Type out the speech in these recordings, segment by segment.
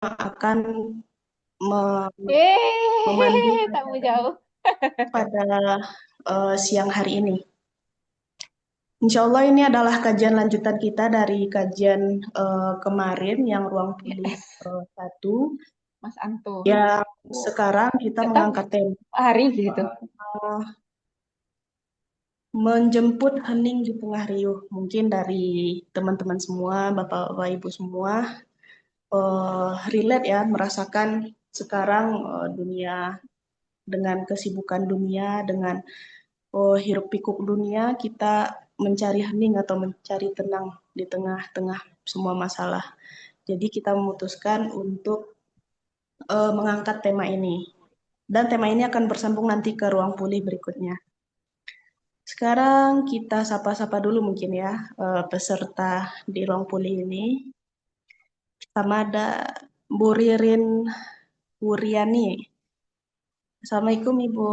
akan me- memandu Kamu acara jauh. pada siang hari ini. Insya Allah ini adalah kajian lanjutan kita dari kajian kemarin yang ruang Ya, pulih satu. Mas Anto. Yang Oh, sekarang kita nggak tahu mengangkat tema hari gitu. menjemput hening di tengah riuh. Mungkin dari teman-teman semua, bapak-bapak ibu semua, relate ya, merasakan sekarang dunia dengan kesibukan dunia, dengan hiruk pikuk dunia, kita mencari hening atau mencari tenang di tengah-tengah semua masalah. Jadi kita memutuskan untuk mengangkat tema ini. Dan tema ini akan bersambung nanti ke ruang pulih berikutnya. Sekarang kita sapa-sapa dulu mungkin ya peserta di ruang pulih ini. Pertama ada Bu Ririn Wuryani. Assalamualaikum Ibu.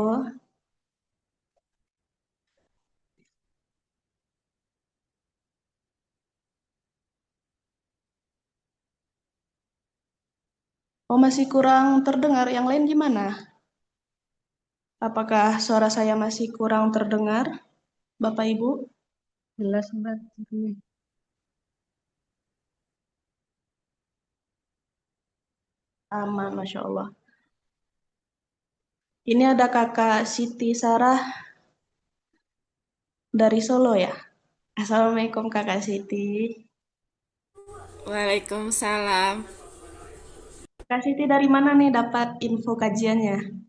Oh masih kurang terdengar, yang lain gimana? Apakah suara saya masih kurang terdengar, Bapak Ibu? Jelas Mbak. Aman, Masya Allah. Ini ada kakak Siti Sarah dari Solo ya. Assalamualaikum kakak Siti. Waalaikumsalam. Kak Siti dari mana nih dapat info kajiannya?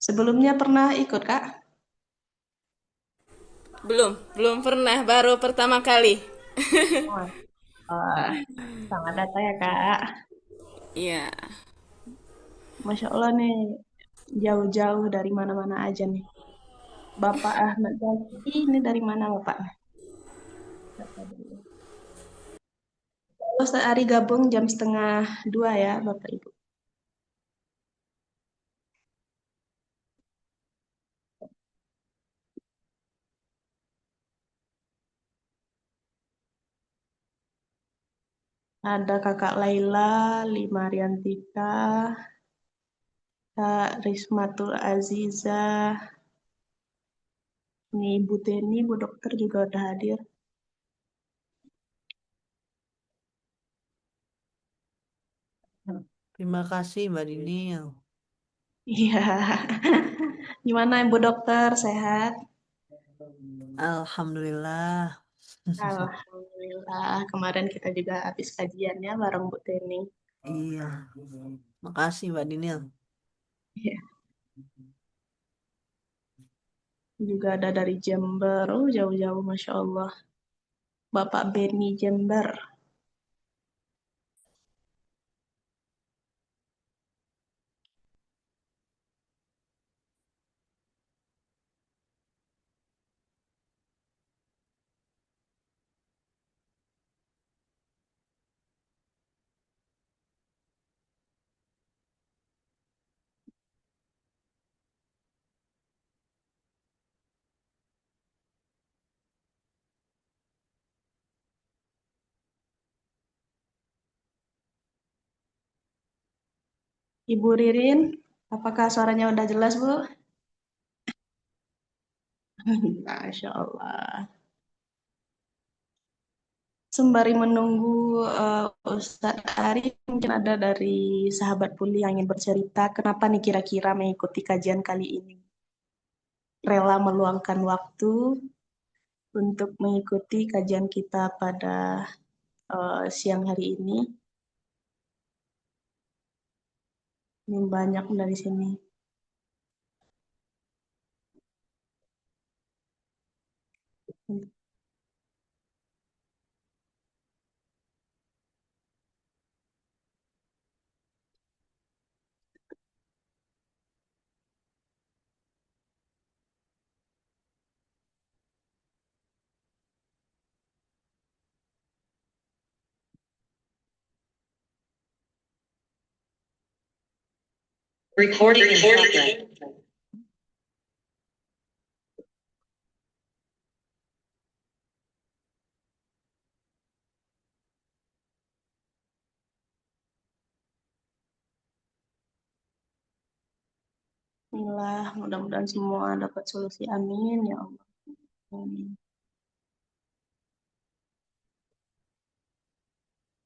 Sebelumnya pernah ikut Kak? Belum pernah, baru pertama kali. Wah, selamat datang ya Kak. Iya, Masya Allah nih, jauh-jauh dari mana-mana aja nih. Bapak Ahmad Zaki, ini dari mana Bapak? Bapak dulu. Oh, sehari gabung jam setengah dua ya Bapak Ibu. Ada Kakak Laila, Lima Riantika, Kak Rismatul Aziza, nih Bu Teni, Bu Dokter juga udah hadir. Terima kasih Mbak Dini. Iya. Gimana Bu Dokter, sehat? Alhamdulillah. Alhamdulillah. Kemarin kita juga habis kajiannya bareng Bu Teni. Iya. Makasih Mbak Dini. Iya. Juga ada dari Jember. Oh, jauh-jauh, Masya Allah. Bapak Beni Jember. Ibu Ririn, apakah suaranya udah jelas, Bu? Masya Allah. Sembari menunggu Ustadz Ari, mungkin ada dari sahabat Puli yang ingin bercerita, kenapa nih kira-kira mengikuti kajian kali ini? Rela meluangkan waktu untuk mengikuti kajian kita pada siang hari ini. Ini banyak dari sini. Recording in progress. Inilah, mudah-mudahan semua dapat solusi. Amin ya Allah. Amin.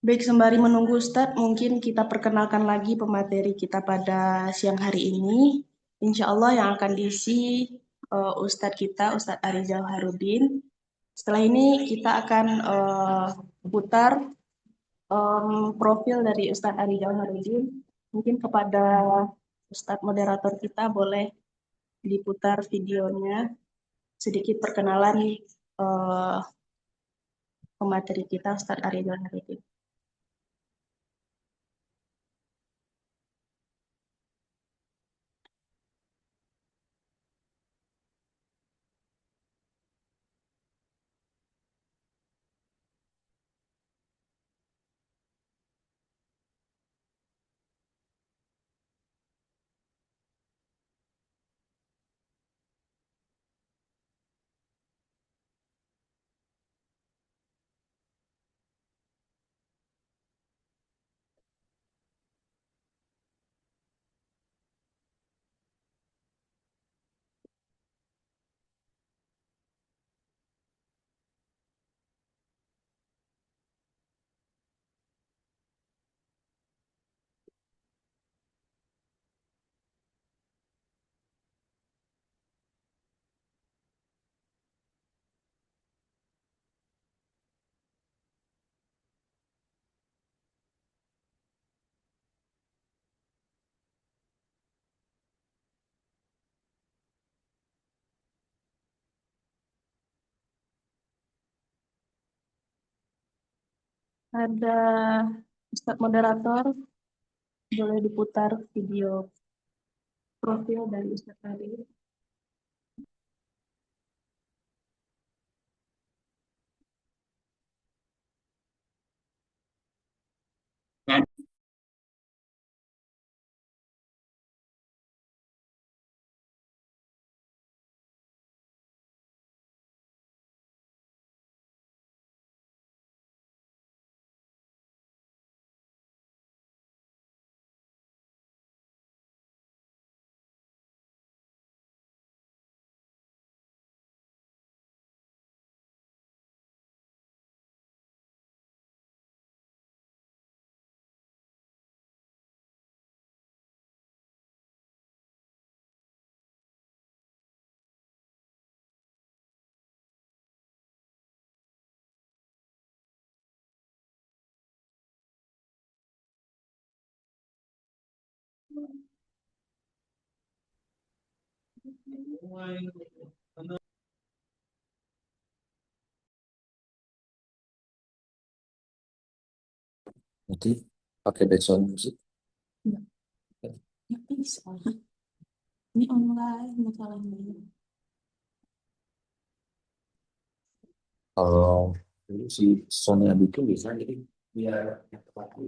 Baik, sembari menunggu Ustadz, mungkin kita perkenalkan lagi pemateri kita pada siang hari ini. Insya Allah yang akan diisi Ustadz kita, Ustadz Arizal Harudin. Setelah ini kita akan putar profil dari Ustadz Arizal Harudin. Mungkin kepada Ustadz moderator kita boleh diputar videonya, sedikit perkenalan eh, pemateri kita, Ustadz Arizal Harudin. Ada Ustadz moderator, boleh diputar video profil dari Ustadz tadi. Nanti pakai background musik. Enggak, nggak bisa. Ini online masalahnya. Kalau dulu si Sony yang bikin bisa jadi biar tepat.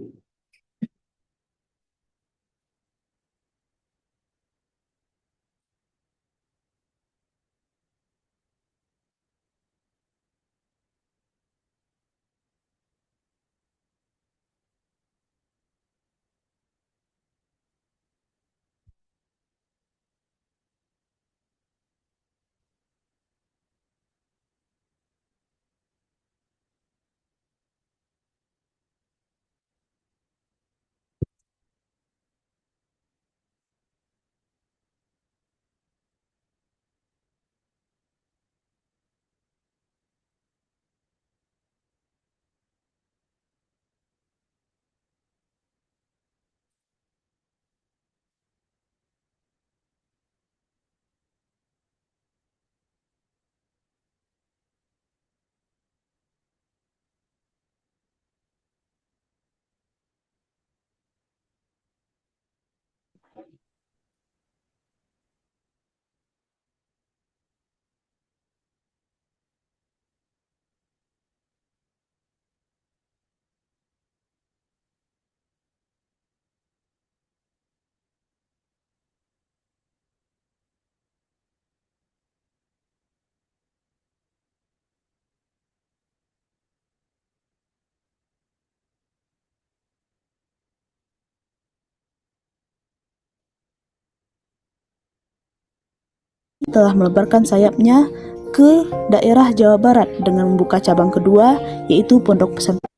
telah melebarkan sayapnya ke daerah Jawa Barat dengan membuka cabang kedua, yaitu Pondok Pesantren.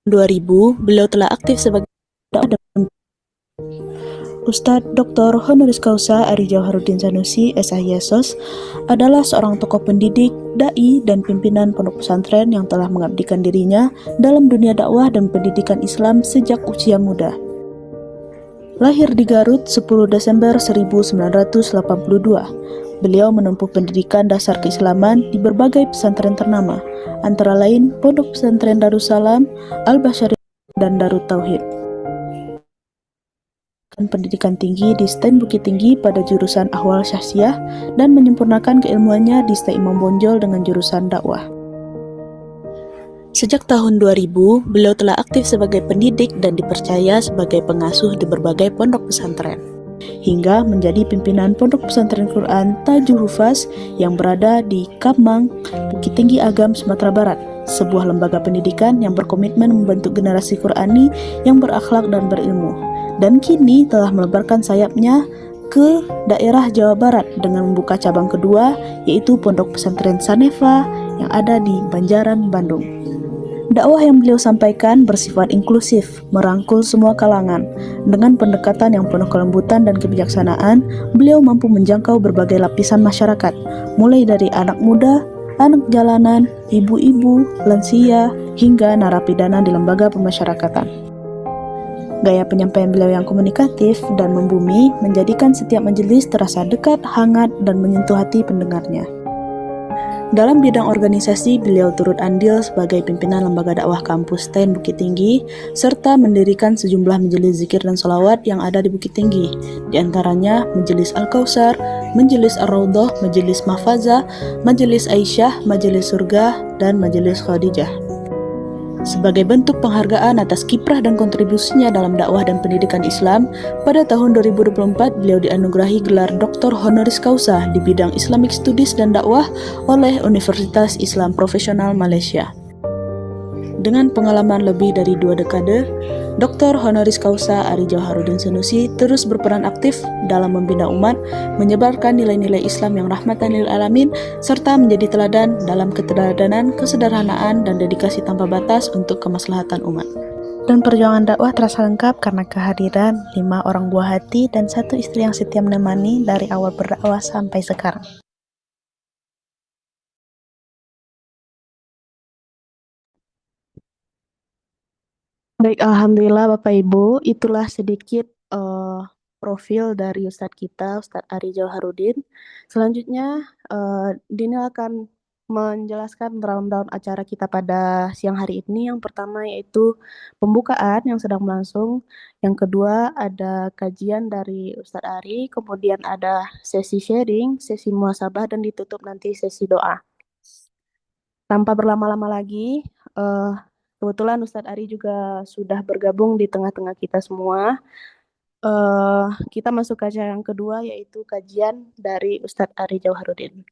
2000, beliau telah aktif sebagai dakwah dan Ustadz Dr. Honoris Causa Ari Jauharuddin Sanusi, SISOS, adalah seorang tokoh pendidik, dai, dan pimpinan pondok pesantren yang telah mengabdikan dirinya dalam dunia dakwah dan pendidikan Islam sejak usia muda. Lahir di Garut 10 Desember 1982, beliau menempuh pendidikan dasar keislaman di berbagai pesantren ternama, antara lain Pondok Pesantren Darussalam, Al-Basyari, dan Darut Tauhid. Pendidikan tinggi di STAN Bukit Tinggi pada jurusan Ahwal Syahsiah dan menyempurnakan keilmuannya di STAN Imam Bonjol dengan jurusan dakwah. Sejak tahun 2000, beliau telah aktif sebagai pendidik dan dipercaya sebagai pengasuh di berbagai pondok pesantren, hingga menjadi pimpinan Pondok Pesantren Quran Tajul Hufaz yang berada di Kamang, Bukit Tinggi Agam, Sumatera Barat, sebuah lembaga pendidikan yang berkomitmen membentuk generasi Qurani yang berakhlak dan berilmu, dan kini telah melebarkan sayapnya ke daerah Jawa Barat dengan membuka cabang kedua, yaitu Pondok Pesantren Sanefa yang ada di Banjaran, Bandung. Dakwah yang beliau sampaikan bersifat inklusif, merangkul semua kalangan. Dengan pendekatan yang penuh kelembutan dan kebijaksanaan, beliau mampu menjangkau berbagai lapisan masyarakat, mulai dari anak muda, anak jalanan, ibu-ibu, lansia, hingga narapidana di lembaga pemasyarakatan. Gaya penyampaian beliau yang komunikatif dan membumi menjadikan setiap majelis terasa dekat, hangat, dan menyentuh hati pendengarnya. Dalam bidang organisasi, beliau turut andil sebagai pimpinan lembaga dakwah kampus STAN Bukit Tinggi, serta mendirikan sejumlah majelis zikir dan sholawat yang ada di Bukit Tinggi, di antaranya Majelis Al-Kausar, Majelis Ar-Raudhah, Majelis Mahfazah, Majelis Aisyah, Majelis Surga, dan Majelis Khadijah. Sebagai bentuk penghargaan atas kiprah dan kontribusinya dalam dakwah dan pendidikan Islam, pada tahun 2024 beliau dianugerahi gelar Dr. Honoris Causa di bidang Islamic Studies dan dakwah oleh Universitas Islam Profesional Malaysia. Dengan pengalaman lebih dari 2 dekade, Dr. Honoris Causa Ari Jauharuddin Sanusi terus berperan aktif dalam membina umat, menyebarkan nilai-nilai Islam yang rahmatan lil alamin, serta menjadi teladan dalam keteladanan, kesederhanaan, dan dedikasi tanpa batas untuk kemaslahatan umat. Dan perjuangan dakwah terasa lengkap karena kehadiran 5 orang buah hati dan 1 istri yang setia menemani dari awal berdakwah sampai sekarang. Baik, alhamdulillah Bapak Ibu, itulah sedikit profil dari Ustadz kita, Ustadz Ari Jauharuddin. Selanjutnya, Dini akan menjelaskan rundown acara kita pada siang hari ini. Yang pertama yaitu pembukaan yang sedang berlangsung. Yang kedua ada kajian dari Ustadz Ari, kemudian ada sesi sharing, sesi muhasabah, dan ditutup nanti sesi doa. Tanpa berlama-lama lagi, kebetulan Ustadz Ari juga sudah bergabung di tengah-tengah kita semua. Kita masuk ke acara yang kedua, yaitu kajian dari Ustadz Ari Jauharuddin.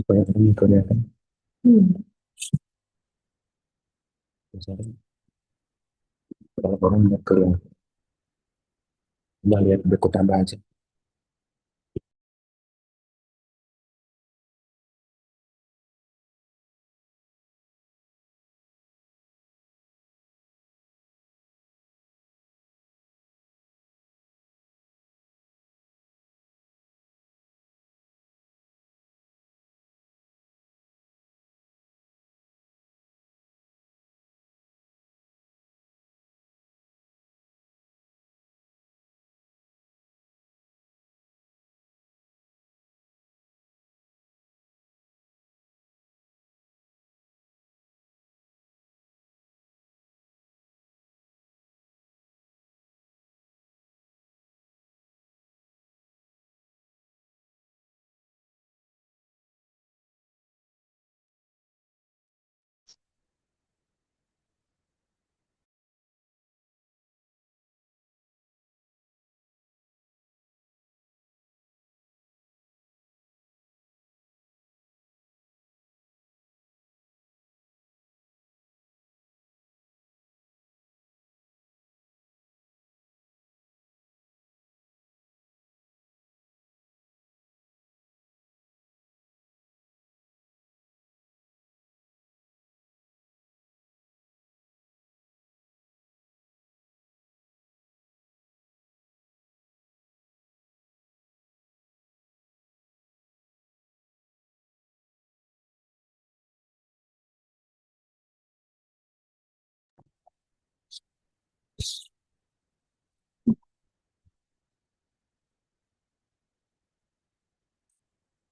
Supaya kami kelihatan. Kalau orang nggak kelihatan, udah lihat buku tambah aja.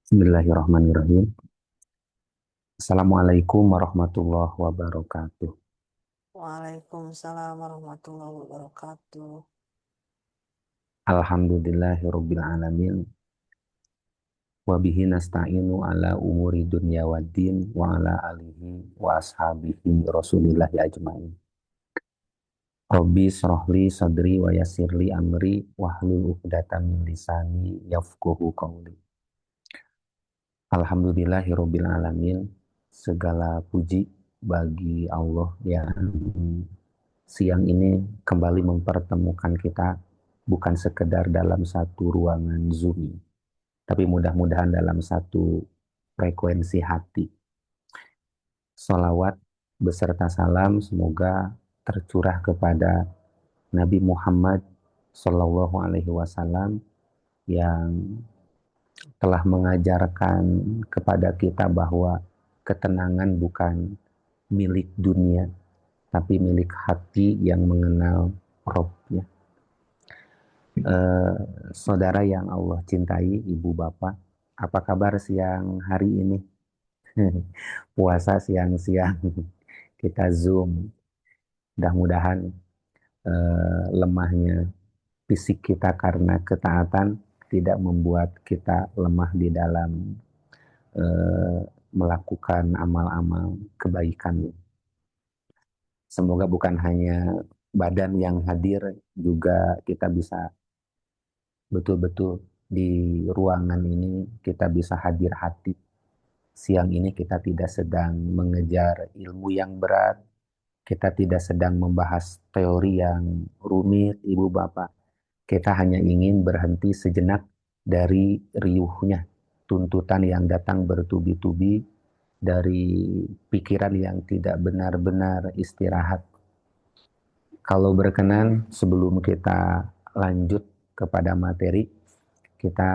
Bismillahirrahmanirrahim. Assalamualaikum warahmatullahi wabarakatuh. Waalaikumsalam warahmatullahi wabarakatuh. Alhamdulillahirabbil alamin. Wa bihi nasta'inu ala umuri dunya waddin wa ala alihi wa ashabihi rasulillahi ajmain. Rabbi shrahli sadri wa yassirli amri wahlul 'uqdatam min lisani yafqahu qawli. Alhamdulillahirabbil alamin. Segala puji bagi Allah yang siang ini kembali mempertemukan kita bukan sekedar dalam satu ruangan Zoom, tapi mudah-mudahan dalam satu frekuensi hati. Salawat beserta salam semoga tercurah kepada Nabi Muhammad Sallallahu Alaihi Wasallam yang telah mengajarkan kepada kita bahwa ketenangan bukan milik dunia, tapi milik hati yang mengenal Rabb-nya. Saudara yang Allah cintai, ibu bapak, apa kabar siang hari ini? Puasa siang-siang kita Zoom. Mudah-mudahan lemahnya fisik kita karena ketaatan tidak membuat kita lemah di dalam melakukan amal-amal kebaikan. Semoga bukan hanya badan yang hadir, juga kita bisa betul-betul di ruangan ini kita bisa hadir hati. Siang ini kita tidak sedang mengejar ilmu yang berat, kita tidak sedang membahas teori yang rumit, ibu bapak. Kita hanya ingin berhenti sejenak dari riuhnya tuntutan yang datang bertubi-tubi, dari pikiran yang tidak benar-benar istirahat. Kalau berkenan, sebelum kita lanjut kepada materi, kita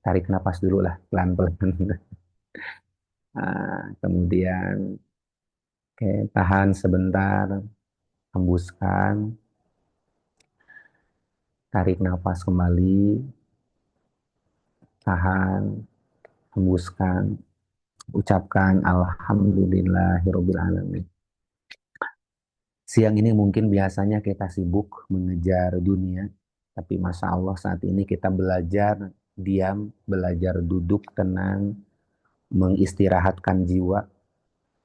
tarik napas dulu lah, pelan-pelan. Kemudian tahan sebentar, hembuskan, tarik napas kembali, tahan, hembuskan, ucapkan alhamdulillahirabbil alamin. Siang ini mungkin biasanya kita sibuk mengejar dunia, tapi Masya Allah saat ini kita belajar diam, belajar duduk tenang, mengistirahatkan jiwa,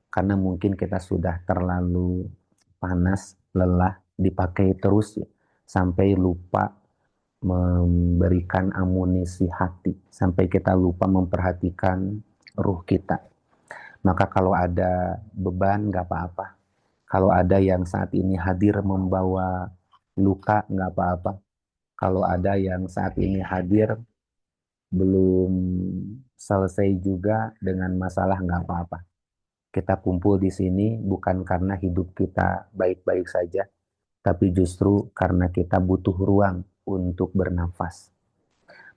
karena mungkin kita sudah terlalu panas, lelah, dipakai terus sampai lupa memberikan amunisi hati, sampai kita lupa memperhatikan ruh kita. Maka kalau ada beban nggak apa-apa, kalau ada yang saat ini hadir membawa luka nggak apa-apa, kalau ada yang saat ini hadir belum selesai juga dengan masalah nggak apa-apa. Kita kumpul di sini bukan karena hidup kita baik-baik saja, tapi justru karena kita butuh ruang untuk bernafas.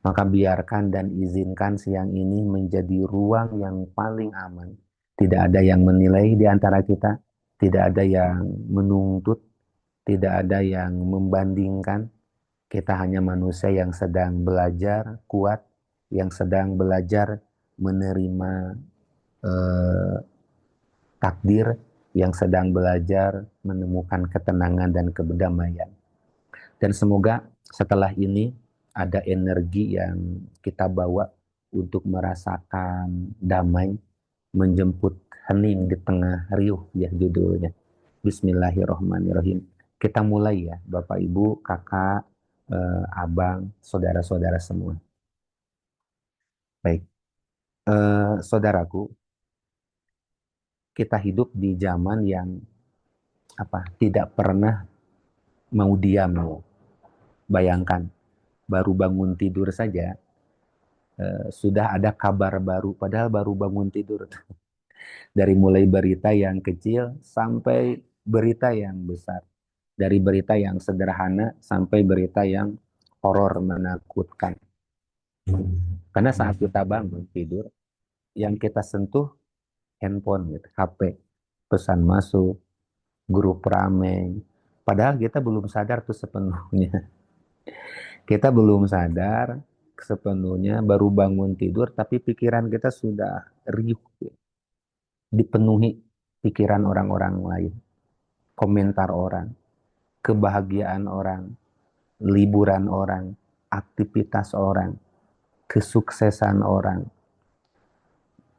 Maka biarkan dan izinkan siang ini menjadi ruang yang paling aman. Tidak ada yang menilai di antara kita, tidak ada yang menuntut, tidak ada yang membandingkan. Kita hanya manusia yang sedang belajar kuat, yang sedang belajar menerima takdir, yang sedang belajar menemukan ketenangan dan kedamaian. Dan semoga setelah ini ada energi yang kita bawa untuk merasakan damai, menjemput hening di tengah riuh, ya judulnya. Bismillahirrahmanirrahim. Kita mulai ya, Bapak Ibu, Kakak, Abang, saudara-saudara semua. Baik, saudaraku, kita hidup di zaman yang tidak pernah mau diam. Bayangkan, baru bangun tidur saja sudah ada kabar baru, padahal baru bangun tidur. Dari mulai berita yang kecil sampai berita yang besar, dari berita yang sederhana sampai berita yang horor menakutkan. Karena saat kita bangun tidur, yang kita sentuh handphone, gitu, HP, pesan masuk, grup rame. Padahal kita belum sadar tuh sepenuhnya. Kita belum sadar sepenuhnya, baru bangun tidur, tapi pikiran kita sudah riuh, dipenuhi pikiran orang-orang lain, komentar orang, kebahagiaan orang, liburan orang, aktivitas orang, kesuksesan orang,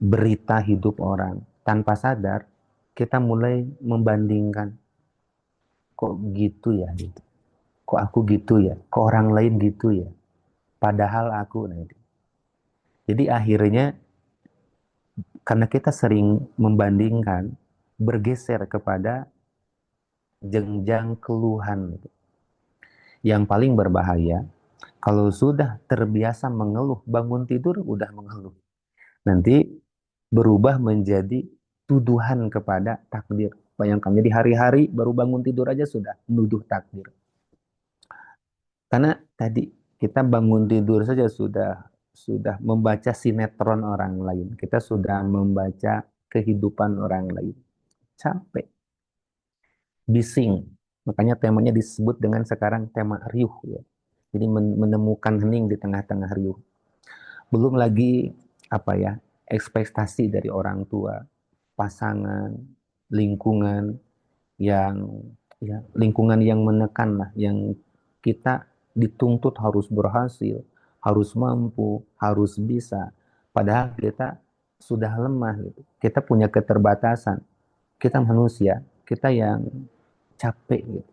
berita hidup orang. Tanpa sadar, kita mulai membandingkan, kok gitu ya, gitu. Kok aku gitu ya, kok orang lain gitu ya, padahal aku. Nah, itu. Jadi akhirnya karena kita sering membandingkan, bergeser kepada jenjang keluhan. Yang paling berbahaya, kalau sudah terbiasa mengeluh, bangun tidur udah mengeluh, nanti berubah menjadi tuduhan kepada takdir. Bayangkan, jadi hari-hari baru bangun tidur aja sudah nuduh takdir. Karena tadi kita bangun tidur saja sudah membaca sinetron orang lain. Kita sudah membaca kehidupan orang lain. Capek. Bising. Makanya temanya disebut dengan sekarang tema riuh. Ya. Jadi menemukan hening di tengah-tengah riuh. Belum lagi ekspektasi dari orang tua, pasangan, lingkungan yang menekan lah, yang kita dituntut harus berhasil, harus mampu, harus bisa. Padahal kita sudah lemah gitu. Kita punya keterbatasan. Kita manusia, kita yang capek gitu.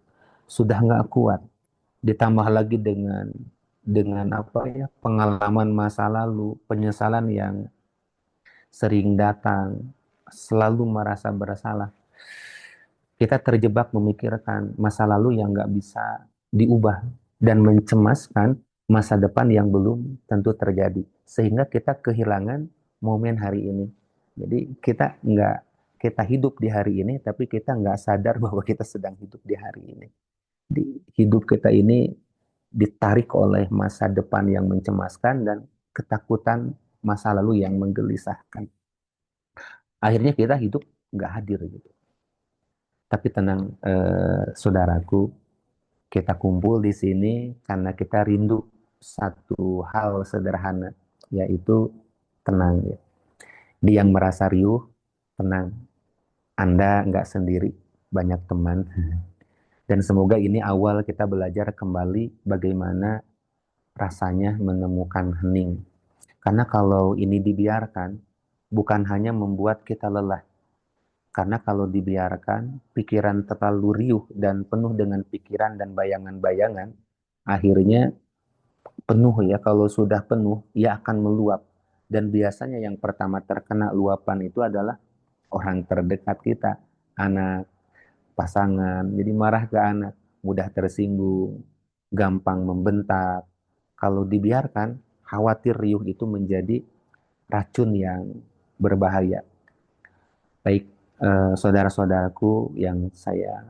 Sudah nggak kuat. Ditambah lagi dengan pengalaman masa lalu, penyesalan yang sering datang, selalu merasa bersalah. Kita terjebak memikirkan masa lalu yang nggak bisa diubah dan mencemaskan masa depan yang belum tentu terjadi, sehingga kita kehilangan momen hari ini. Jadi kita hidup di hari ini, tapi kita nggak sadar bahwa kita sedang hidup di hari ini. Di hidup kita ini ditarik oleh masa depan yang mencemaskan dan ketakutan masa lalu yang menggelisahkan. Akhirnya kita hidup nggak hadir gitu. Tapi tenang, saudaraku, kita kumpul di sini karena kita rindu satu hal sederhana, yaitu tenang. Ya. Di yang merasa riuh, tenang. Anda nggak sendiri, banyak teman. Dan semoga ini awal kita belajar kembali bagaimana rasanya menemukan hening. Karena kalau ini dibiarkan, bukan hanya membuat kita lelah. Karena kalau dibiarkan, pikiran terlalu riuh dan penuh dengan pikiran dan bayangan-bayangan, akhirnya penuh ya. Kalau sudah penuh, ia akan meluap. Dan biasanya yang pertama terkena luapan itu adalah orang terdekat kita, anak, pasangan. Jadi marah ke anak, mudah tersinggung, gampang membentak. Kalau dibiarkan, khawatir riuh itu menjadi racun yang berbahaya. Baik, saudara-saudaraku yang saya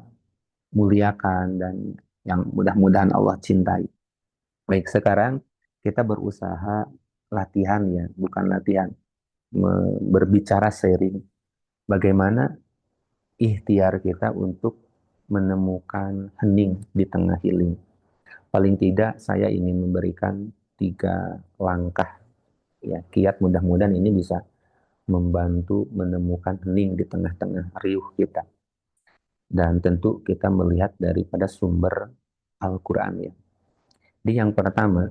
muliakan dan yang mudah-mudahan Allah cintai. Baik, sekarang kita berusaha latihan ya, bukan latihan, berbicara sharing. Bagaimana ikhtiar kita untuk menemukan hening di tengah healing. Paling tidak saya ingin memberikan 3 langkah ya, kiat mudah-mudahan ini bisa membantu menemukan hening di tengah-tengah riuh kita. Dan tentu kita melihat daripada sumber Al-Quran ya. Di yang pertama,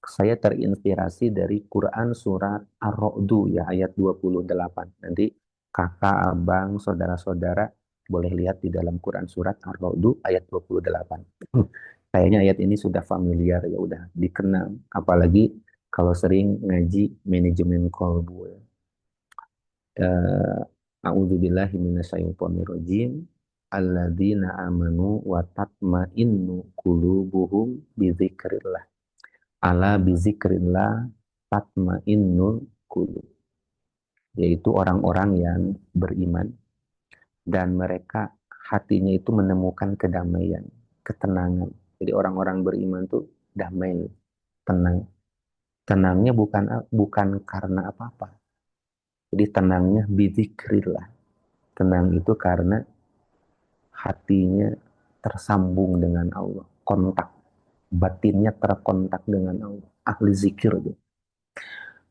saya terinspirasi dari Quran surat Ar-Ra'du ya, ayat 28. Nanti kakak, abang, saudara-saudara boleh lihat di dalam Quran surat Ar-Ra'du ayat 28. Kayaknya ayat ini sudah familiar ya, udah dikenal. Apalagi kalau sering ngaji manajemen qalbu ya. A'udzubillahi minasyaitonirrajim. Alladzina amanu wa tatma'innu qulubuhum bizikrillah. Ala bizikrillah tatma'innul qulub. Yaitu orang-orang yang beriman dan mereka hatinya itu menemukan kedamaian, ketenangan. Jadi orang-orang beriman itu damai, tenang. Tenangnya bukan karena apa-apa. Jadi tenangnya bizikrillah. Tenang itu karena hatinya tersambung dengan Allah, kontak, batinnya terkontak dengan Allah. ahli zikir gitu.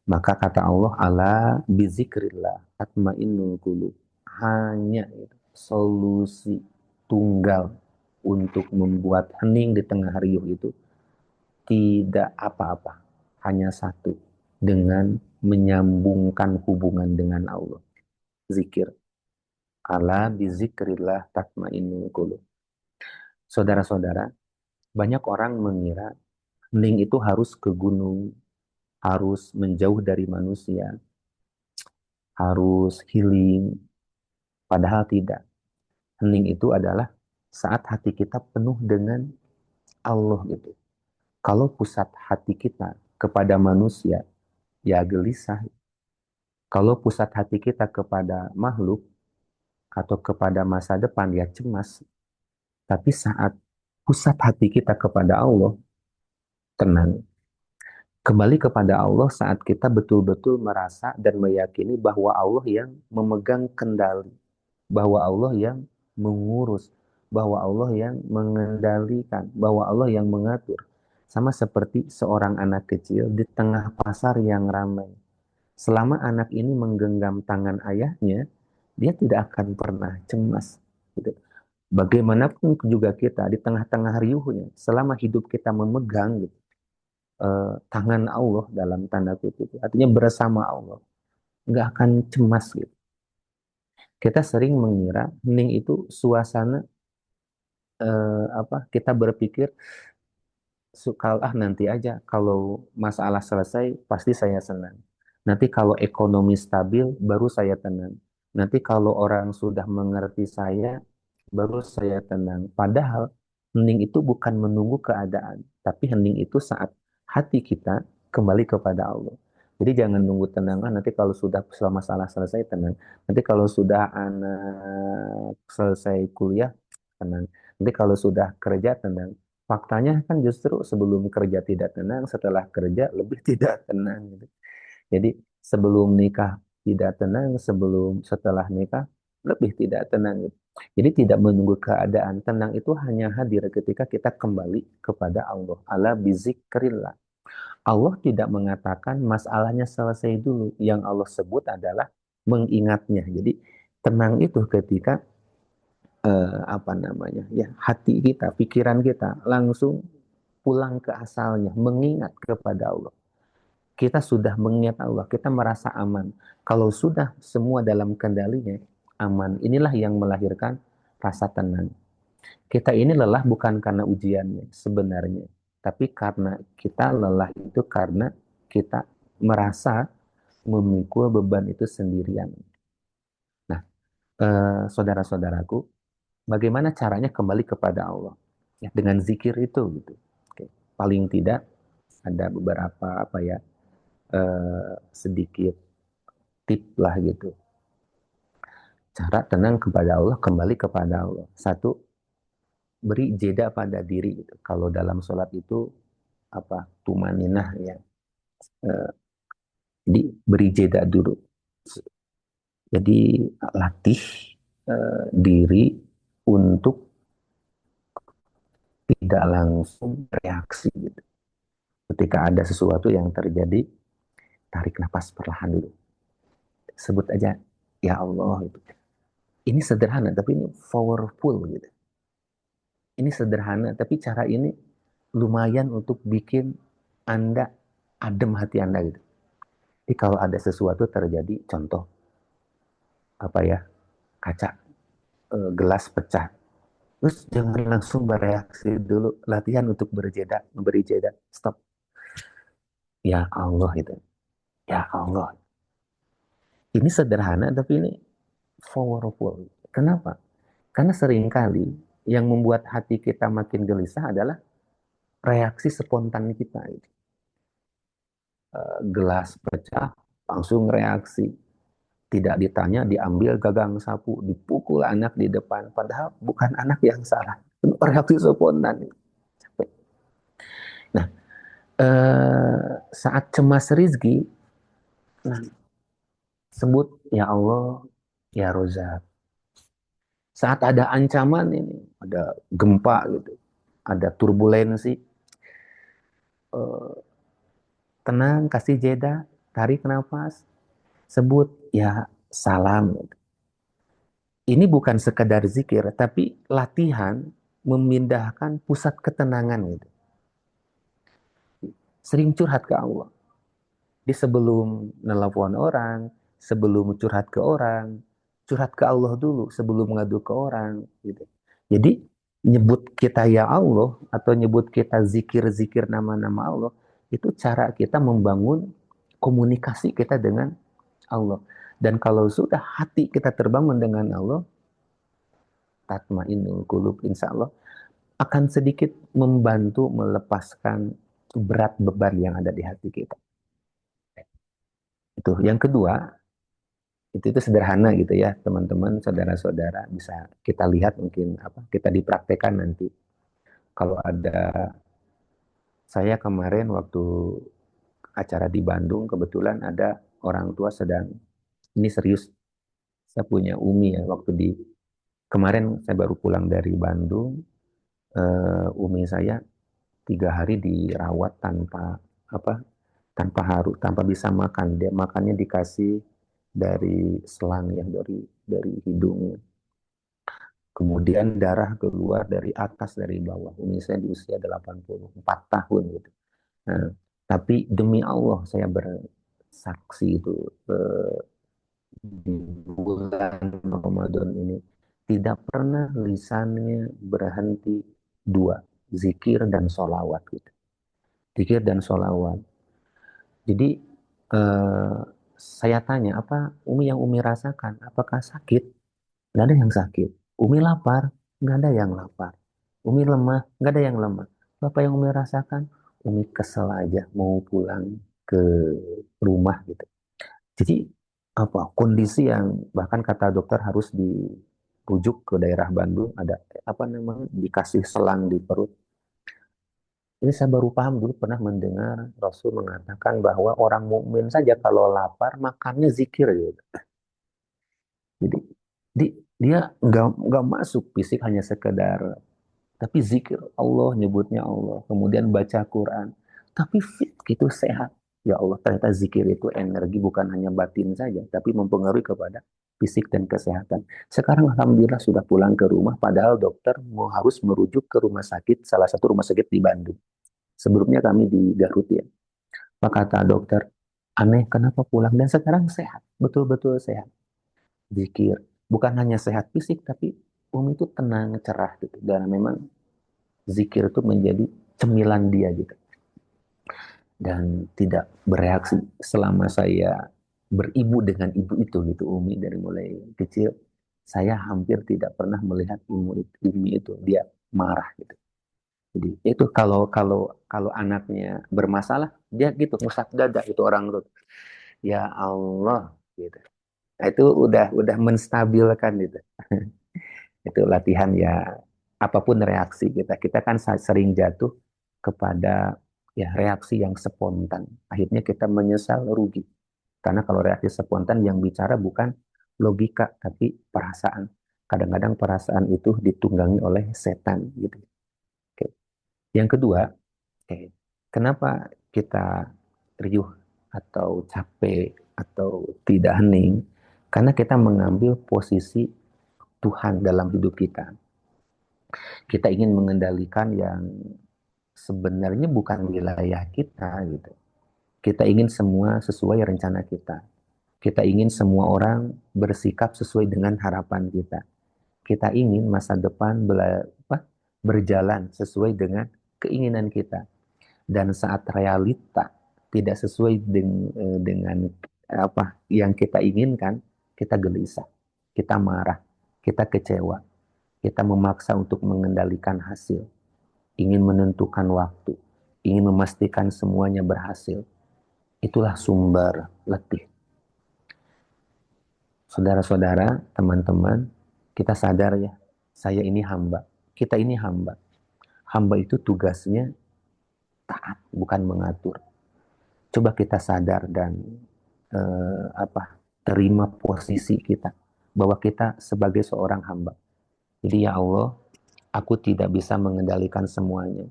Maka kata Allah, ala bizikrillah tatmainnul qulub. Hanya itu, solusi tunggal untuk membuat hening di tengah riuh itu tidak apa-apa, hanya satu, dengan menyambungkan hubungan dengan Allah. Zikir. Ala bizikrillah tatmainnul qulub. Saudara-saudara, banyak orang mengira hening itu harus ke gunung, harus menjauh dari manusia, harus healing. Padahal tidak. Hening itu adalah saat hati kita penuh dengan Allah gitu. Kalau pusat hati kita kepada manusia, ya gelisah. Kalau pusat hati kita kepada makhluk atau kepada masa depan, ya cemas. Tapi saat pusat hati kita kepada Allah, tenang. Kembali kepada Allah saat kita betul-betul merasa dan meyakini bahwa Allah yang memegang kendali, bahwa Allah yang mengurus, bahwa Allah yang mengendalikan, bahwa Allah yang mengatur. Sama seperti seorang anak kecil di tengah pasar yang ramai. Selama anak ini menggenggam tangan ayahnya, dia tidak akan pernah cemas. Gitu. Bagaimanapun juga kita di tengah-tengah riuhnya, selama hidup kita memegang gitu, tangan Allah dalam tanda kutip, artinya bersama Allah, nggak akan cemas gitu. Kita sering mengira hening itu suasana kita berpikir nanti aja kalau masalah selesai pasti saya senang. Nanti kalau ekonomi stabil baru saya tenang. Nanti kalau orang sudah mengerti saya baru saya tenang. Padahal hening itu bukan menunggu keadaan, tapi hening itu saat hati kita kembali kepada Allah. Jadi jangan nunggu tenang, nanti kalau sudah masalah selesai tenang. Nanti kalau sudah anak selesai kuliah tenang. Nanti kalau sudah kerja tenang. Faktanya kan justru sebelum kerja tidak tenang, setelah kerja lebih tidak tenang. Gitu. Jadi sebelum nikah tidak tenang, setelah nikah lebih tidak tenang. Gitu. Jadi tidak menunggu keadaan. Tenang itu hanya hadir ketika kita kembali kepada Allah. Ala bizikrillah. Allah tidak mengatakan masalahnya selesai dulu. Yang Allah sebut adalah mengingatnya. Jadi tenang itu ketika hati kita, pikiran kita langsung pulang ke asalnya, mengingat kepada Allah. Kita sudah mengingat Allah, kita merasa aman. Kalau sudah semua dalam kendalinya, aman. Inilah yang melahirkan rasa tenang. Kita ini lelah bukan karena ujiannya sebenarnya, tapi karena kita lelah itu karena kita merasa memikul beban itu sendirian. Nah, saudara-saudaraku, bagaimana caranya kembali kepada Allah? Ya, dengan zikir itu gitu. Oke. Paling tidak ada beberapa sedikit tip lah gitu. Cara tenang kepada Allah, kembali kepada Allah. Satu, beri jeda pada diri gitu. Kalau dalam sholat itu tumaninah ya. Jadi beri jeda dulu. Jadi latih diri untuk tidak langsung reaksi gitu. Ketika ada sesuatu yang terjadi, tarik nafas perlahan dulu. Sebut aja, ya Allah. Gitu. Ini sederhana, tapi ini powerful. Gitu. Ini sederhana, tapi cara ini lumayan untuk bikin Anda adem hati Anda. Gitu. Jadi kalau ada sesuatu terjadi, contoh, kaca, gelas pecah. Terus jangan langsung bereaksi dulu. Latihan untuk memberi jeda. Stop. Ya Allah itu. Ya Allah. Ini sederhana tapi ini powerful. Kenapa? Karena seringkali yang membuat hati kita makin gelisah adalah reaksi spontan kita. Gelas pecah, langsung reaksi. Tidak ditanya, diambil gagang sapu, dipukul anak di depan. Padahal bukan anak yang salah. Reaksi spontan. Nah, saat cemas rizki, sebut ya Allah, ya Rozak. Saat ada ancaman ini, ada gempa gitu, ada turbulensi, tenang, kasih jeda, tarik nafas, sebut ya salam. Ini bukan sekedar zikir, tapi latihan memindahkan pusat ketenangan gitu. Sering curhat ke Allah. Di sebelum nelpon orang, sebelum curhat ke Allah dulu sebelum mengadu ke orang gitu. Jadi nyebut kita ya Allah atau nyebut kita zikir-zikir nama-nama Allah itu cara kita membangun komunikasi kita dengan Allah. Dan kalau sudah hati kita terbangun dengan Allah, tatmainnul qulub, insya Allah akan sedikit membantu melepaskan berat beban yang ada di hati kita. Itu yang kedua, itu sederhana gitu ya teman-teman, saudara-saudara, bisa kita lihat mungkin kita dipraktekkan nanti. Kalau ada, saya kemarin waktu acara di Bandung kebetulan ada orang tua sedang, ini serius, saya punya Umi ya, waktu kemarin saya baru pulang dari Bandung, Umi saya 3 hari dirawat tanpa bisa makan. Dia makannya dikasih dari selang ya, dari hidungnya. Kemudian darah keluar dari atas, dari bawah. Ini saya di usia 84 tahun gitu. Nah, tapi demi Allah saya bersaksi itu di bulan Ramadan ini tidak pernah lisannya berhenti dua, zikir dan sholawat gitu. Zikir dan sholawat. Jadi saya tanya, apa yang Umi rasakan? Apakah sakit? Nggak ada yang sakit. Umi lapar? Nggak ada yang lapar. Umi lemah? Nggak ada yang lemah. Apa yang Umi rasakan? Umi kesel aja mau pulang ke rumah gitu. Jadi kondisi yang bahkan kata dokter harus dirujuk ke daerah Bandung, ada dikasih selang di perut. Ini saya baru paham, dulu pernah mendengar Rasul mengatakan bahwa orang mukmin saja kalau lapar makannya zikir gitu. Jadi dia nggak masuk fisik hanya sekedar, tapi zikir Allah, nyebutnya Allah, kemudian baca Quran, tapi fit gitu, sehat. Ya Allah, ternyata zikir itu energi bukan hanya batin saja, tapi mempengaruhi kepada fisik dan kesehatan. Sekarang alhamdulillah sudah pulang ke rumah, padahal dokter harus merujuk ke rumah sakit, salah satu rumah sakit di Bandung. Sebelumnya kami di Garut ya. Maka kata dokter, aneh kenapa pulang? Dan sekarang sehat, betul-betul sehat. Zikir, bukan hanya sehat fisik, tapi itu tenang, cerah gitu. Dan memang zikir itu menjadi cemilan dia gitu. Dan tidak bereaksi selama saya beribu dengan ibu itu gitu. Umi dari mulai kecil, saya hampir tidak pernah melihat Umi itu dia marah gitu. Jadi itu kalau anaknya bermasalah, dia gitu ngusap dada itu orang tuh. Ya Allah gitu. Nah, itu udah menstabilkan gitu. Itu latihan ya, apapun reaksi kita. Kita kan sering jatuh kepada ya reaksi yang spontan. Akhirnya kita menyesal, rugi. Karena kalau reaksi spontan yang bicara bukan logika tapi perasaan. Kadang-kadang perasaan itu ditunggangi oleh setan gitu. Oke. Yang kedua, kenapa kita riuh atau capek atau tidak hening? Karena kita mengambil posisi Tuhan dalam hidup kita. Kita ingin mengendalikan yang sebenarnya bukan wilayah kita gitu. Kita ingin semua sesuai rencana kita. Kita ingin semua orang bersikap sesuai dengan harapan kita. Kita ingin masa depan berjalan sesuai dengan keinginan kita. Dan saat realita tidak sesuai dengan apa yang kita inginkan, kita gelisah, kita marah, kita kecewa, kita memaksa untuk mengendalikan hasil, ingin menentukan waktu, ingin memastikan semuanya berhasil. Itulah sumber letih. Saudara-saudara, teman-teman, kita sadar ya, saya ini hamba, kita ini hamba. Hamba itu tugasnya taat, bukan mengatur. Coba kita sadar dan terima posisi kita, bahwa kita sebagai seorang hamba. Jadi ya Allah, aku tidak bisa mengendalikan semuanya.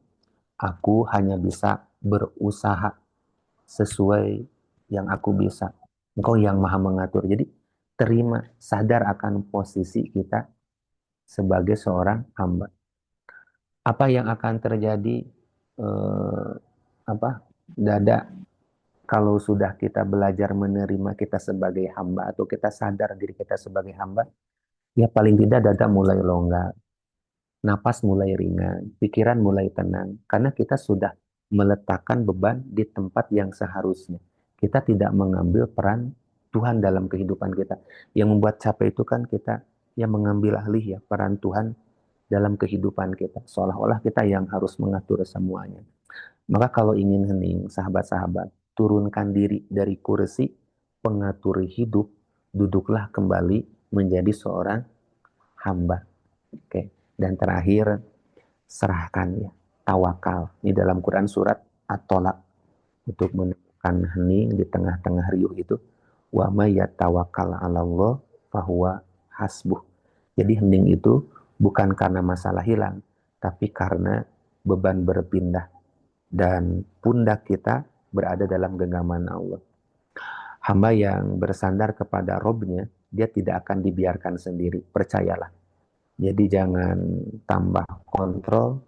Aku hanya bisa berusaha sesuai yang aku bisa. Engkau yang maha mengatur. Jadi terima, sadar akan posisi kita sebagai seorang hamba. Apa yang akan terjadi eh, apa dada kalau sudah kita belajar menerima kita sebagai hamba atau kita sadar diri kita sebagai hamba, ya paling tidak dada mulai longgar, napas mulai ringan, pikiran mulai tenang, karena kita sudah meletakkan beban di tempat yang seharusnya. Kita tidak mengambil peran Tuhan dalam kehidupan kita. Yang membuat capek itu kan kita yang mengambil alih ya peran Tuhan dalam kehidupan kita. Seolah-olah kita yang harus mengatur semuanya. Maka kalau ingin hening, sahabat-sahabat, turunkan diri dari kursi pengatur hidup, duduklah kembali menjadi seorang hamba. Oke. Dan terakhir, serahkan ya, tawakal. Ini dalam Quran surat At-Tolak untuk menemukan hening di tengah-tengah riuh itu. Wa may yatawakkal 'alallah fahuwa hasbuh. Jadi hening itu bukan karena masalah hilang, tapi karena beban berpindah dan pundak kita berada dalam genggaman Allah. Hamba yang bersandar kepada Robnya, dia tidak akan dibiarkan sendiri, percayalah. Jadi jangan tambah kontrol,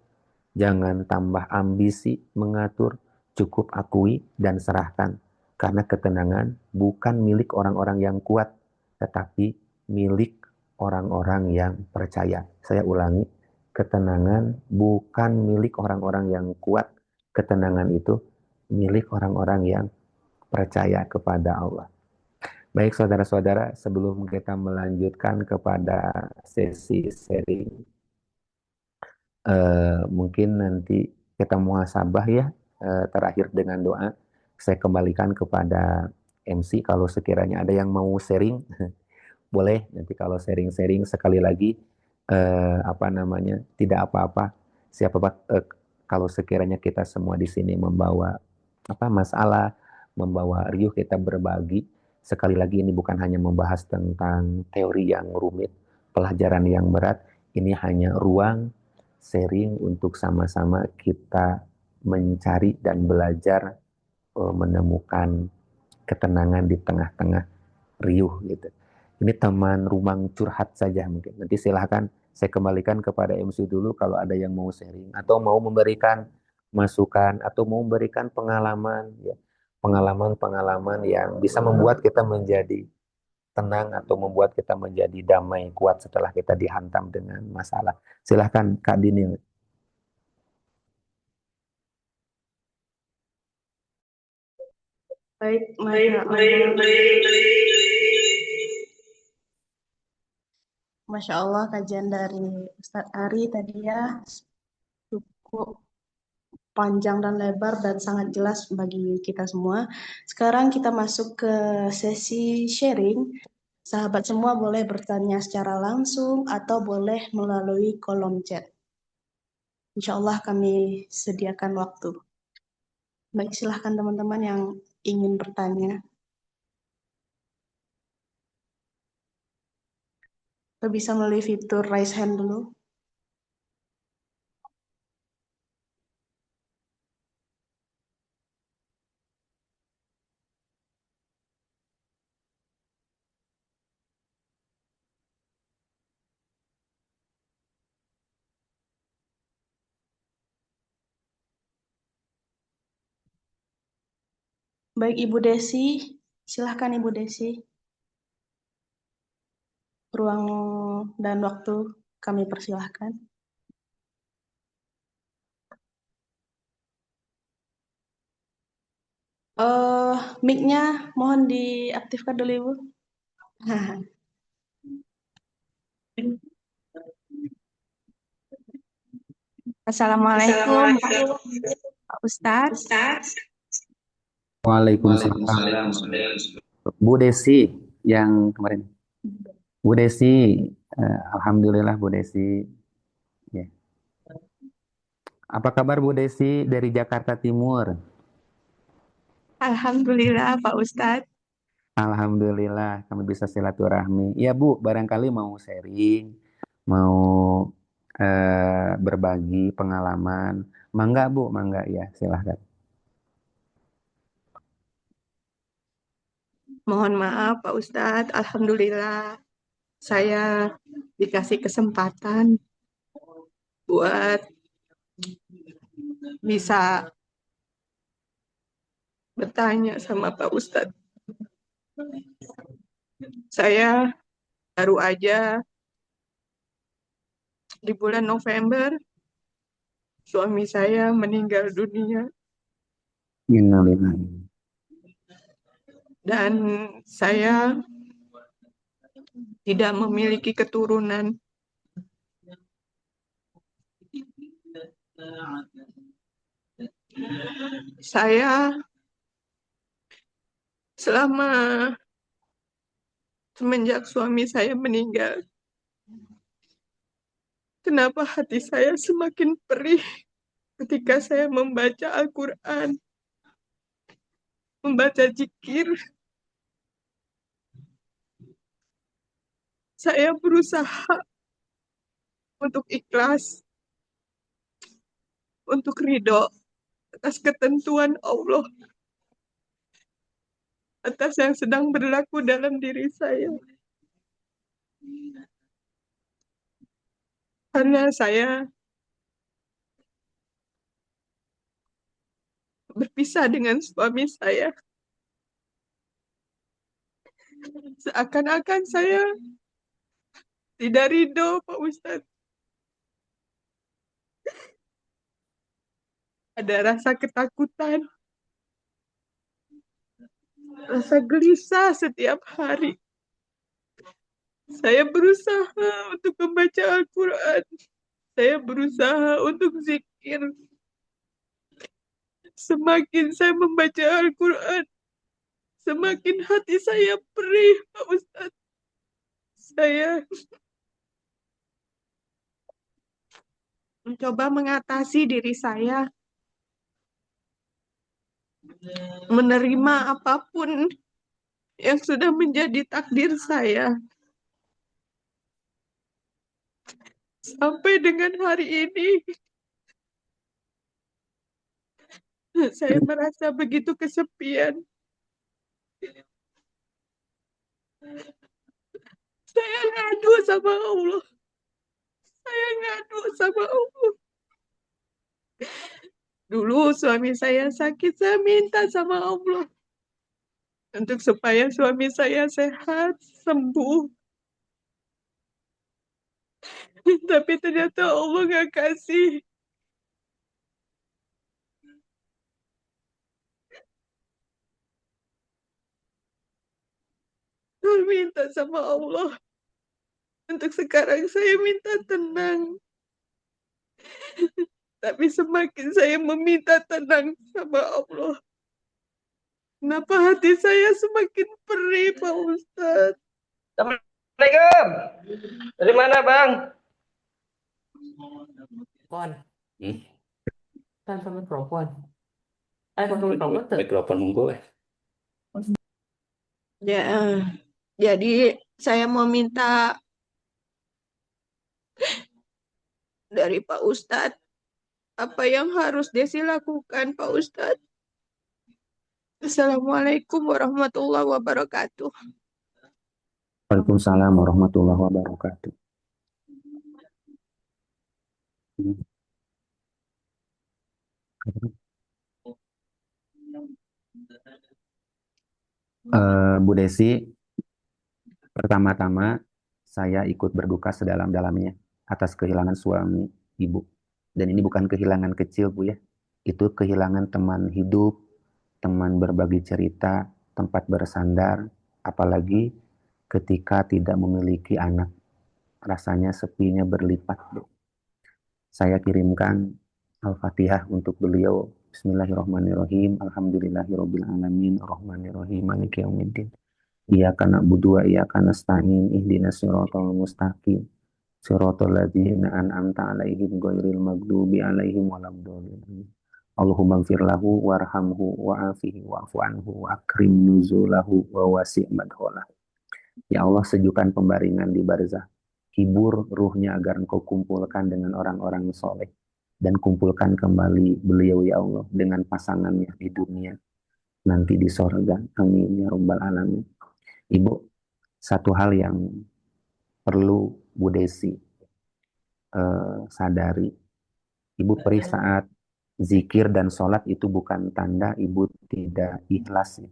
jangan tambah ambisi mengatur, cukup akui dan serahkan. Karena ketenangan bukan milik orang-orang yang kuat, tetapi milik orang-orang yang percaya. Saya ulangi, ketenangan bukan milik orang-orang yang kuat, ketenangan itu milik orang-orang yang percaya kepada Allah. Baik saudara-saudara, sebelum kita melanjutkan kepada sesi sharing, mungkin nanti kita muhasabah ya, terakhir dengan doa. Saya kembalikan kepada MC kalau sekiranya ada yang mau sharing, boleh nanti kalau sharing-sharing sekali lagi tidak apa-apa. Kalau sekiranya kita semua di sini membawa masalah, membawa riuh, kita berbagi. Sekali lagi ini bukan hanya membahas tentang teori yang rumit, pelajaran yang berat. Ini hanya ruang sharing untuk sama-sama kita mencari dan belajar menemukan ketenangan di tengah-tengah riuh gitu. Ini teman rumang curhat saja mungkin. Nanti silahkan saya kembalikan kepada MC dulu kalau ada yang mau sharing atau mau memberikan masukan atau mau memberikan pengalaman ya. Pengalaman-pengalaman yang bisa membuat kita menjadi tenang atau membuat kita menjadi damai kuat setelah kita dihantam dengan masalah. Silahkan Kak Dini. Baik, Masya Allah kajian dari Ustadz Ari tadi ya cukup panjang dan lebar dan sangat jelas bagi kita semua. Sekarang kita masuk ke sesi sharing. Sahabat semua boleh bertanya secara langsung atau boleh melalui kolom chat. Insya Allah kami sediakan waktu. Baik, silahkan teman-teman yang ingin bertanya. Kita bisa melalui fitur raise hand dulu. Baik, Ibu Desi. Silahkan Ibu Desi. Ruang dan waktu kami persilahkan. Mic-nya mohon diaktifkan dulu Ibu. Assalamualaikum Pak Ustadz. Waalaikumsalam. Bu Desi yang kemarin. Bu Desi, alhamdulillah Bu Desi. Ya. Apa kabar Bu Desi dari Jakarta Timur? Alhamdulillah Pak Ustadz. Alhamdulillah kami bisa silaturahmi. Ya Bu, barangkali mau sharing, mau berbagi pengalaman. Mangga Bu, mangga ya, silahkan. Mohon maaf Pak Ustadz, Alhamdulillah saya dikasih kesempatan buat bisa bertanya sama Pak Ustadz. Saya baru aja di bulan November suami saya meninggal dunia Innalillahi. dan saya tidak memiliki keturunan. Saya selama semenjak suami saya meninggal, kenapa hati saya semakin perih ketika saya membaca Al-Quran, membaca zikir. Saya berusaha untuk ikhlas, untuk ridho atas ketentuan Allah, atas yang sedang berlaku dalam diri saya. Karena saya berpisah dengan suami saya, seakan-akan saya tidak ridho, Pak Ustadz. Ada rasa ketakutan, rasa gelisah setiap hari. Saya berusaha untuk membaca Al-Quran. Saya berusaha untuk zikir. Semakin saya membaca Al-Quran, semakin hati saya perih, Pak Ustadz. Saya mencoba mengatasi diri saya, menerima apapun yang sudah menjadi takdir saya. Sampai dengan hari ini, saya merasa begitu kesepian. Saya ngadu sama Allah. Saya ngadu sama Allah. Dulu suami saya sakit, saya minta sama Allah untuk supaya suami saya sehat, sembuh. Tapi ternyata Allah nggak kasih. Saya minta sama Allah. Untuk sekarang saya minta tenang. Tapi semakin saya meminta tenang sama Allah, kenapa hati saya semakin perih, Pak Ustadz? Assalamualaikum. Dari mana, Bang? Kon, Hmm? tanpa mikrofon. Pakai mikrofon tuh. Mikrofon monggo. Ya, jadi saya mau minta dari Pak Ustadz, apa yang harus Desi lakukan, Pak Ustadz? Assalamualaikum warahmatullahi wabarakatuh. Waalaikumsalam warahmatullahi wabarakatuh. Bu Desi, pertama-tama saya ikut berduka sedalam-dalamnya atas kehilangan suami Ibu. Dan ini bukan kehilangan kecil, Bu ya. Itu kehilangan teman hidup, teman berbagi cerita, tempat bersandar, apalagi ketika tidak memiliki anak. Rasanya sepinya berlipat, Bu. Saya kirimkan Al-Fatihah untuk beliau. Bismillahirrahmanirrahim. Alhamdulillahirabbil alamin, arrahmanirrahim, maliki yaumiddin. Iyyaka na'budu wa iyyaka nasta'in. Ihdinas siratal mustaqim. Siratal ladzina an'amta 'alaihim ghairil maghdubi 'alaihim waladdallin. Allahumma ighfir lahu warhamhu wa'afihi wa'fu anhu wa akrim nuzulahu wa wasi' madkhalah. Ya Allah, sejukkan pembaringan di barzah. Hibur ruhnya agar Engkau kumpulkan dengan orang-orang soleh. Dan kumpulkan kembali beliau ya Allah dengan pasangannya di dunia. Nanti di sorga. Amin ya rabbal alamin. Ibu, satu hal yang perlu Bu Desi sadari, Ibu perih saat zikir dan sholat itu bukan tanda Ibu tidak ikhlas.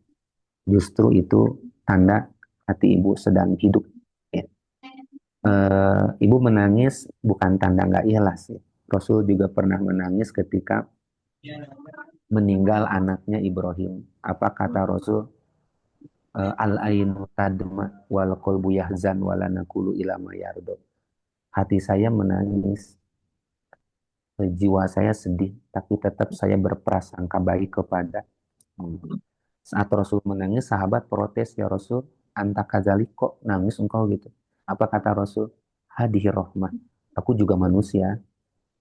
Justru itu tanda hati Ibu sedang hidup. Ya. Ibu menangis bukan tanda nggak ikhlas. Ya. Rasul juga pernah menangis ketika meninggal anaknya Ibrahim. Apa kata Rasul? Al-ainu tadma wal qalbu yahzan wala naqulu ila ma yardo. Hati saya menangis, jiwa saya sedih, tapi tetap saya berprasangka baik kepada Allah. Saat Rasul menangis, sahabat protes, ya Rasul, anta kadzalik kok nangis engkau gitu. Apa kata Rasul? Hadihi rahmah. Aku juga manusia,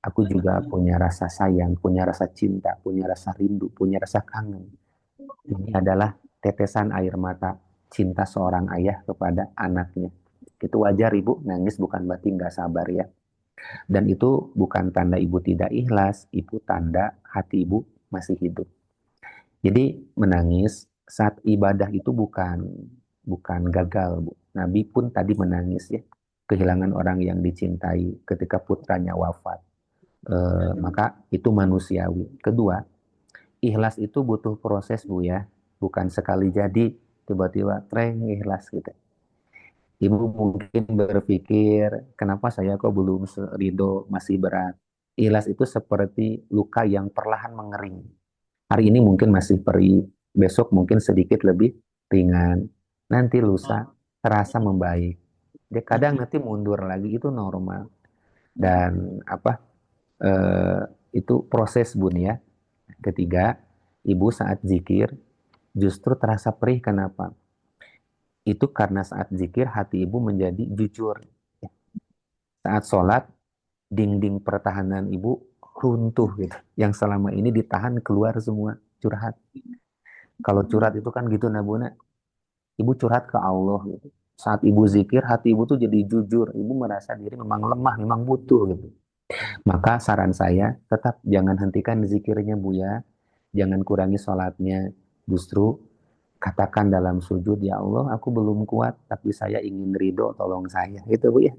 aku juga punya rasa sayang, punya rasa cinta, punya rasa rindu, punya rasa kangen. Ini adalah tetesan air mata cinta seorang ayah kepada anaknya. Itu wajar ibu nangis, bukan berarti nggak sabar ya. Dan itu bukan tanda ibu tidak ikhlas, itu tanda hati ibu masih hidup. Jadi menangis saat ibadah itu bukan gagal, Bu. Nabi pun tadi menangis ya, kehilangan orang yang dicintai ketika putranya wafat. Maka itu manusiawi. Kedua, ikhlas itu butuh proses, Bu ya, bukan sekali jadi tiba-tiba treng ikhlas gitu. Ibu mungkin berpikir, kenapa saya kok belum ridho, masih berat. Ikhlas itu seperti luka yang perlahan mengering. Hari ini mungkin masih perih, besok mungkin sedikit lebih ringan. Nanti lusa terasa membaik. Dia kadang nanti mundur lagi, itu normal. Dan eh, itu proses Bun ya. Ketiga, ibu saat zikir justru terasa perih. Kenapa? Itu karena saat zikir hati ibu menjadi jujur. Saat sholat, dinding pertahanan ibu runtuh gitu. Yang selama ini ditahan keluar semua curhat. Kalau curhat itu kan gitu Nabuna. Ibu curhat ke Allah gitu. Saat ibu zikir, hati ibu tuh jadi jujur. Ibu merasa diri memang lemah, memang butuh gitu. Maka saran saya, tetap jangan hentikan zikirnya Bu ya. Jangan kurangi sholatnya. Justru katakan dalam sujud, ya Allah, aku belum kuat, tapi saya ingin ridho, tolong saya. Gitu Bu ya.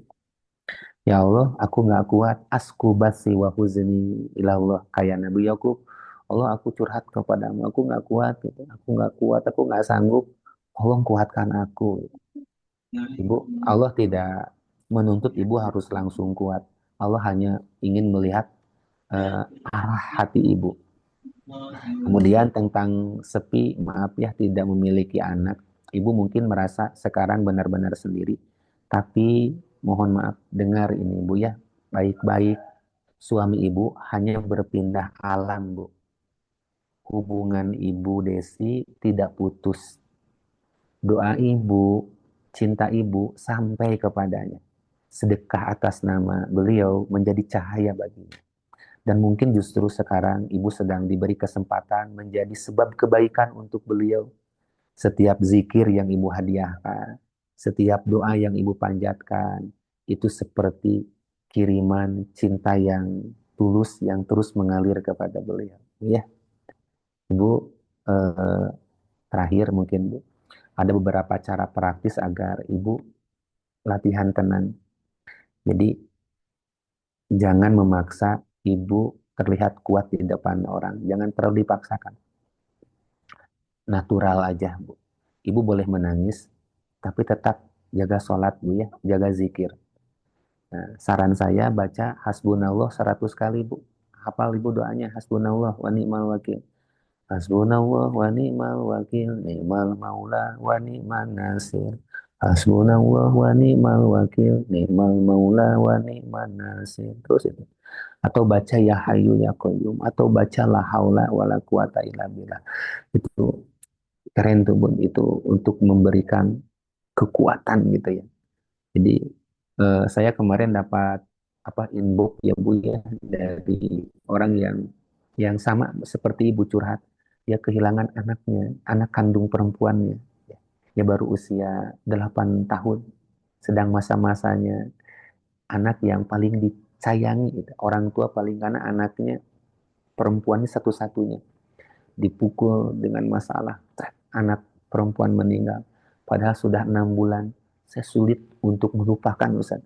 Ya Allah, aku nggak kuat. Asku basi wa huzni ilallah. Kayak Nabi Yakub. Allah, aku curhat kepadamu. Aku nggak kuat. Gitu. Aku nggak kuat. Aku nggak sanggup. Tolong kuatkan aku. Ibu, Allah tidak menuntut ibu harus langsung kuat. Allah hanya ingin melihat arah hati ibu. Kemudian tentang sepi, maaf ya tidak memiliki anak. Ibu mungkin merasa sekarang benar-benar sendiri. Tapi mohon maaf, dengar ini Bu ya, baik-baik. Suami ibu hanya berpindah alam Bu. Hubungan ibu Desi tidak putus. Doa ibu, cinta ibu sampai kepadanya. Sedekah atas nama beliau menjadi cahaya baginya. Dan mungkin justru sekarang ibu sedang diberi kesempatan menjadi sebab kebaikan untuk beliau. Setiap zikir yang ibu hadiahkan, setiap doa yang ibu panjatkan, itu seperti kiriman cinta yang tulus yang terus mengalir kepada beliau. Ya, ibu, terakhir mungkin Bu, ada beberapa cara praktis agar ibu latihan tenang. Jadi jangan memaksa ibu terlihat kuat di depan orang. Jangan terlalu dipaksakan. Natural aja, Bu. Ibu boleh menangis, tapi tetap jaga sholat, Bu ya. Jaga zikir. Nah, saran saya baca hasbunallah 100 kali, Bu. Hafal ibu doanya, hasbunallah wa ni'mal wakil. Hasbunallah wa ni'mal wakil, ni'mal maula wa ni'man nasir. Hasbunallah wa ni'mal wakil, ni'mal maula wa ni'man nasir. Terus itu. Atau baca ya hayyu ya qayyum, atau baca la haula wala quwata illa billah. Itu keren tuh Bun, itu untuk memberikan kekuatan gitu ya. Jadi saya kemarin dapat inbox ya Bu ya, dari orang yang sama seperti ibu curhat. Dia kehilangan anaknya, anak kandung perempuannya. Dia baru usia 8 tahun, sedang masa-masanya anak yang paling disayangi gitu. Orang tua paling, karena anaknya perempuannya satu-satunya. Dipukul dengan masalah, anak perempuan meninggal. Padahal sudah 6 bulan, saya sulit untuk melupakan Ustaz.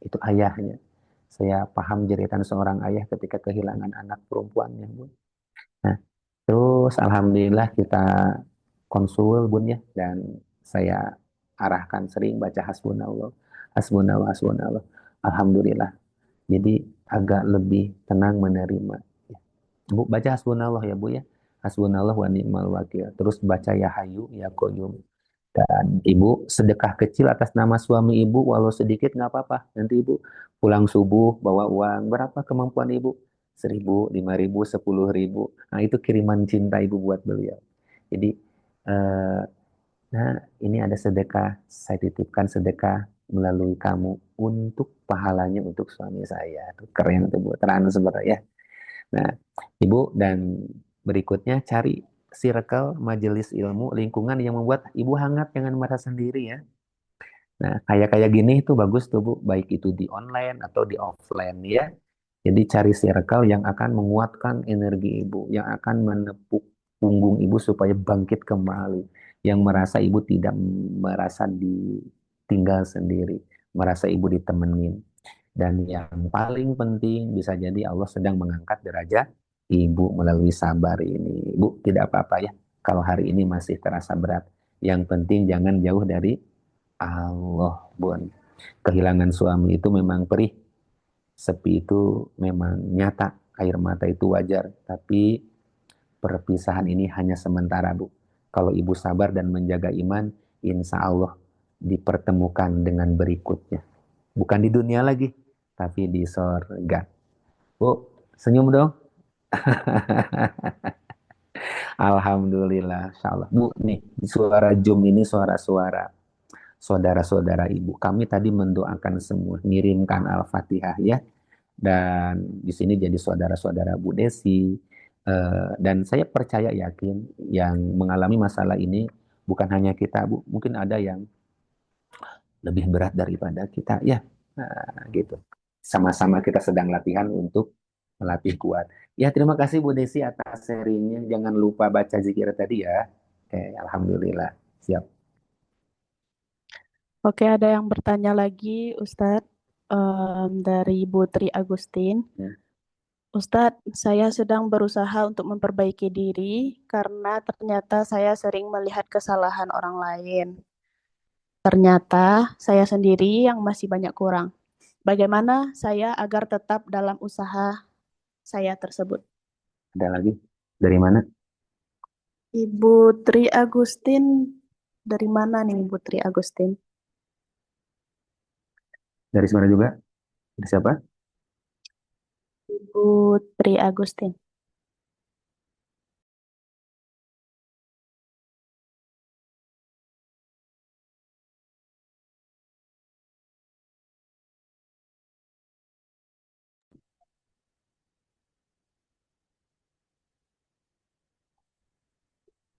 Itu ayahnya. Saya paham jeritan seorang ayah ketika kehilangan anak perempuannya, Bun. Nah, terus alhamdulillah kita konsul, Bun ya, dan saya arahkan sering baca hasbunallah, hasbunallah, hasbunallah. Alhamdulillah. Jadi agak lebih tenang menerima. Bu, baca hasbunallah ya Bu ya. Hasbunallah wa ni'mal wakil. Terus baca ya Hayyu ya Qayyum. Dan Ibu sedekah kecil atas nama suami Ibu, walau sedikit nggak apa-apa. Nanti Ibu pulang subuh bawa uang. Berapa kemampuan Ibu? 1.000, 5.000, 10.000. Nah itu kiriman cinta Ibu buat beliau. Jadi, eh, nah ini ada sedekah. Saya titipkan sedekah melalui kamu untuk pahalanya untuk suami saya. Itu keren tuh Bu. Transfer ya. Nah, Ibu, dan berikutnya cari circle majelis ilmu, lingkungan yang membuat Ibu hangat, jangan merasa sendiri ya. Nah, kayak gini itu bagus tuh Bu, baik itu di online atau di offline ya. Jadi cari circle yang akan menguatkan energi Ibu, yang akan menepuk punggung Ibu supaya bangkit kembali, yang merasa Ibu tidak merasa ditinggal sendiri, merasa Ibu ditemenin. Dan yang paling penting bisa jadi Allah sedang mengangkat derajat Ibu melalui sabar ini. Ibu tidak apa-apa ya kalau hari ini masih terasa berat. Yang penting jangan jauh dari Allah, Bun. Kehilangan suami itu memang perih. Sepi itu memang nyata. Air mata itu wajar. Tapi perpisahan ini hanya sementara, Bu. Kalau Ibu sabar dan menjaga iman, insya Allah dipertemukan dengan berikutnya. Bukan di dunia lagi, tapi di sorga. Bu, senyum dong. Alhamdulillah, Insya Allah. Bu, nih, suara Zoom ini suara-suara saudara-saudara Ibu. Kami tadi mendoakan semua, ngirimkan Al-Fatihah ya. Dan di sini jadi saudara-saudara Bu Desi. Dan saya percaya yakin yang mengalami masalah ini bukan hanya kita, Bu. Mungkin ada yang lebih berat daripada kita ya. Nah, gitu. Sama-sama kita sedang latihan untuk melatih kuat. Ya, terima kasih Bu Desi atas sharingnya. Jangan lupa baca zikir tadi ya. Oke, alhamdulillah. Siap. Oke, ada yang bertanya lagi, Ustadz, dari Bu Tri Agustin. Ya. Ustadz, saya sedang berusaha untuk memperbaiki diri karena ternyata saya sering melihat kesalahan orang lain. Ternyata saya sendiri yang masih banyak kurang. Bagaimana saya agar tetap dalam usaha saya tersebut? Ada lagi? Dari mana? Ibu Tri Agustin, dari mana nih Ibu Tri Agustin? Dari mana juga? Dari siapa? Ibu Tri Agustin.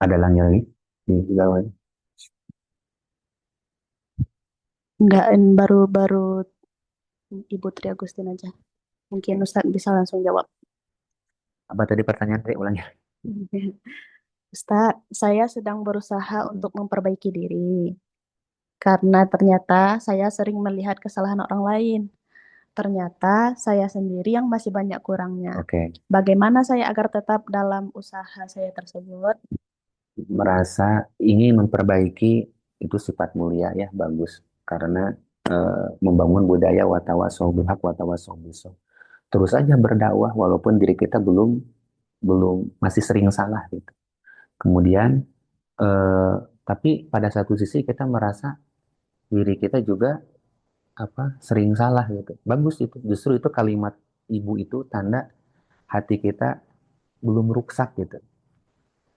Ada lagi? Di bawah. Enggak, baru-baru Ibu Tri Agustin aja. Mungkin Ustadz bisa langsung jawab. Apa tadi pertanyaan? Ulangi. Ustadz, saya sedang berusaha untuk memperbaiki diri. Karena ternyata saya sering melihat kesalahan orang lain. Ternyata saya sendiri yang masih banyak kurangnya. Oke. Bagaimana saya agar tetap dalam usaha saya tersebut? Merasa ingin memperbaiki itu sifat mulia ya, bagus. Karena membangun budaya watawasau bil haq watawasau bis sabr. Terus aja berdakwah walaupun diri kita belum masih sering salah gitu. Kemudian tapi pada satu sisi kita merasa diri kita juga sering salah gitu. Bagus itu. Justru itu kalimat ibu itu tanda hati kita belum ruksak gitu.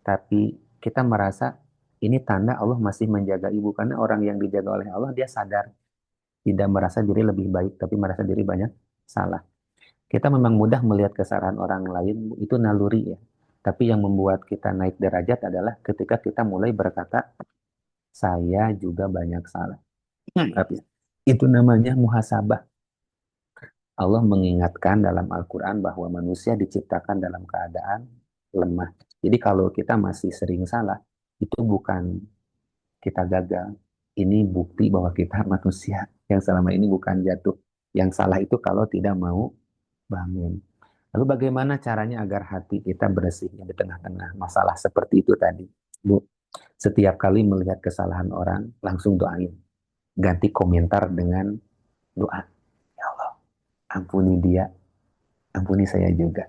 Tapi kita merasa ini tanda Allah masih menjaga ibu, karena orang yang dijaga oleh Allah dia sadar, tidak merasa diri lebih baik tapi merasa diri banyak salah. Kita memang mudah melihat kesalahan orang lain, itu naluri ya. Tapi yang membuat kita naik derajat adalah ketika kita mulai berkata, saya juga banyak salah. Tapi itu namanya muhasabah. Allah mengingatkan dalam Al-Quran bahwa manusia diciptakan dalam keadaan lemah. Jadi kalau kita masih sering salah, itu bukan kita gagal, Ini bukti bahwa kita manusia yang selama ini bukan jatuh. Yang salah itu kalau tidak mau bangun. Lalu bagaimana caranya agar hati kita bersih di tengah-tengah masalah seperti itu tadi? Bu, setiap kali melihat kesalahan orang, langsung doain. Ganti komentar dengan doa. Ya Allah, ampuni dia, ampuni saya juga.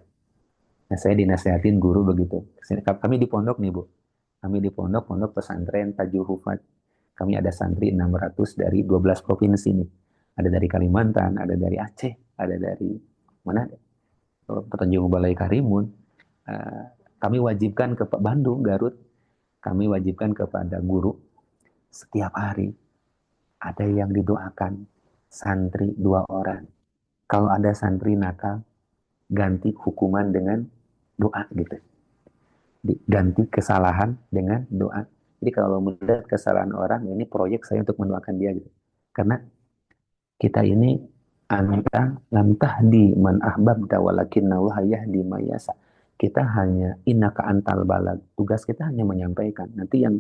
Nah, saya dinasehatin guru begitu. Kami di pondok nih, Bu. Kami di pondok pesantren Tajul Hufat. Kami ada santri 600 dari 12 provinsi nih. Ada dari Kalimantan, ada dari Aceh, ada dari mana? Tanjung Balai Karimun. Eh, Kami wajibkan ke Bandung, Garut. Kami wajibkan kepada guru setiap hari ada yang didoakan santri 2 orang. Kalau ada santri nakal, ganti hukuman dengan doa gitu. Ganti kesalahan dengan doa. Jadi kalau melihat kesalahan orang, ini proyek saya untuk mendoakan dia gitu. Karena kita ini anta lam tahdi man ahbabta walakinna Allah yahdi man yasha. Kita hanya innaka antal balag. Tugas kita hanya menyampaikan. Nanti yang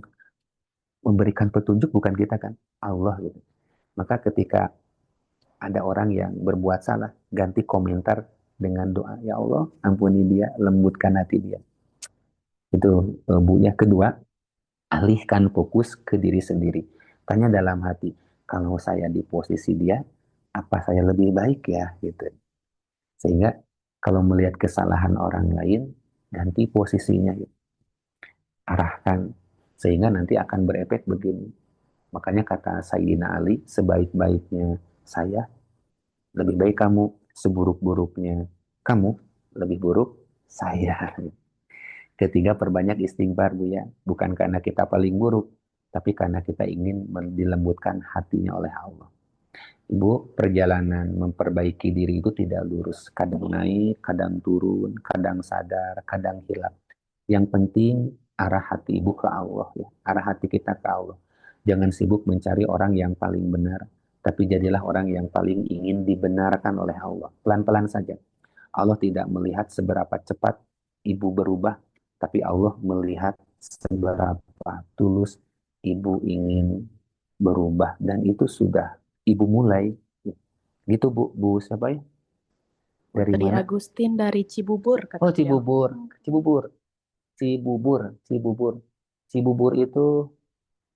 memberikan petunjuk bukan kita kan, Allah gitu. Maka ketika ada orang yang berbuat salah, ganti komentar dengan doa, ya Allah, ampuni dia, lembutkan hati dia. Itu Bu. Yang kedua, alihkan fokus ke diri sendiri. Tanya dalam hati, kalau saya di posisi dia, apa saya lebih baik ya gitu. Sehingga kalau melihat kesalahan orang lain, ganti posisinya, arahkan. Sehingga nanti akan berefek begini. Makanya kata Sayyidina Ali, sebaik-baiknya saya, lebih baik kamu, seburuk-buruknya kamu, lebih buruk saya. Ketiga, perbanyak istighfar, Bu ya. Bukan karena kita paling buruk, tapi karena kita ingin dilembutkan hatinya oleh Allah. Ibu, perjalanan memperbaiki diri itu tidak lurus. Kadang naik, kadang turun, kadang sadar, kadang hilang. Yang penting arah hati ibu ke Allah ya. Arah hati kita ke Allah. Jangan sibuk mencari orang yang paling benar, tapi jadilah orang yang paling ingin dibenarkan oleh Allah. Pelan-pelan saja. Allah tidak melihat seberapa cepat ibu berubah, tapi Allah melihat seberapa tulus ibu ingin berubah. Dan itu sudah ibu mulai. Gitu Bu, Bu siapa ya? Dari Putri mana? Agustin dari Cibubur kata Oh, beliau. Cibubur. Cibubur. Cibubur. Cibubur. Cibubur itu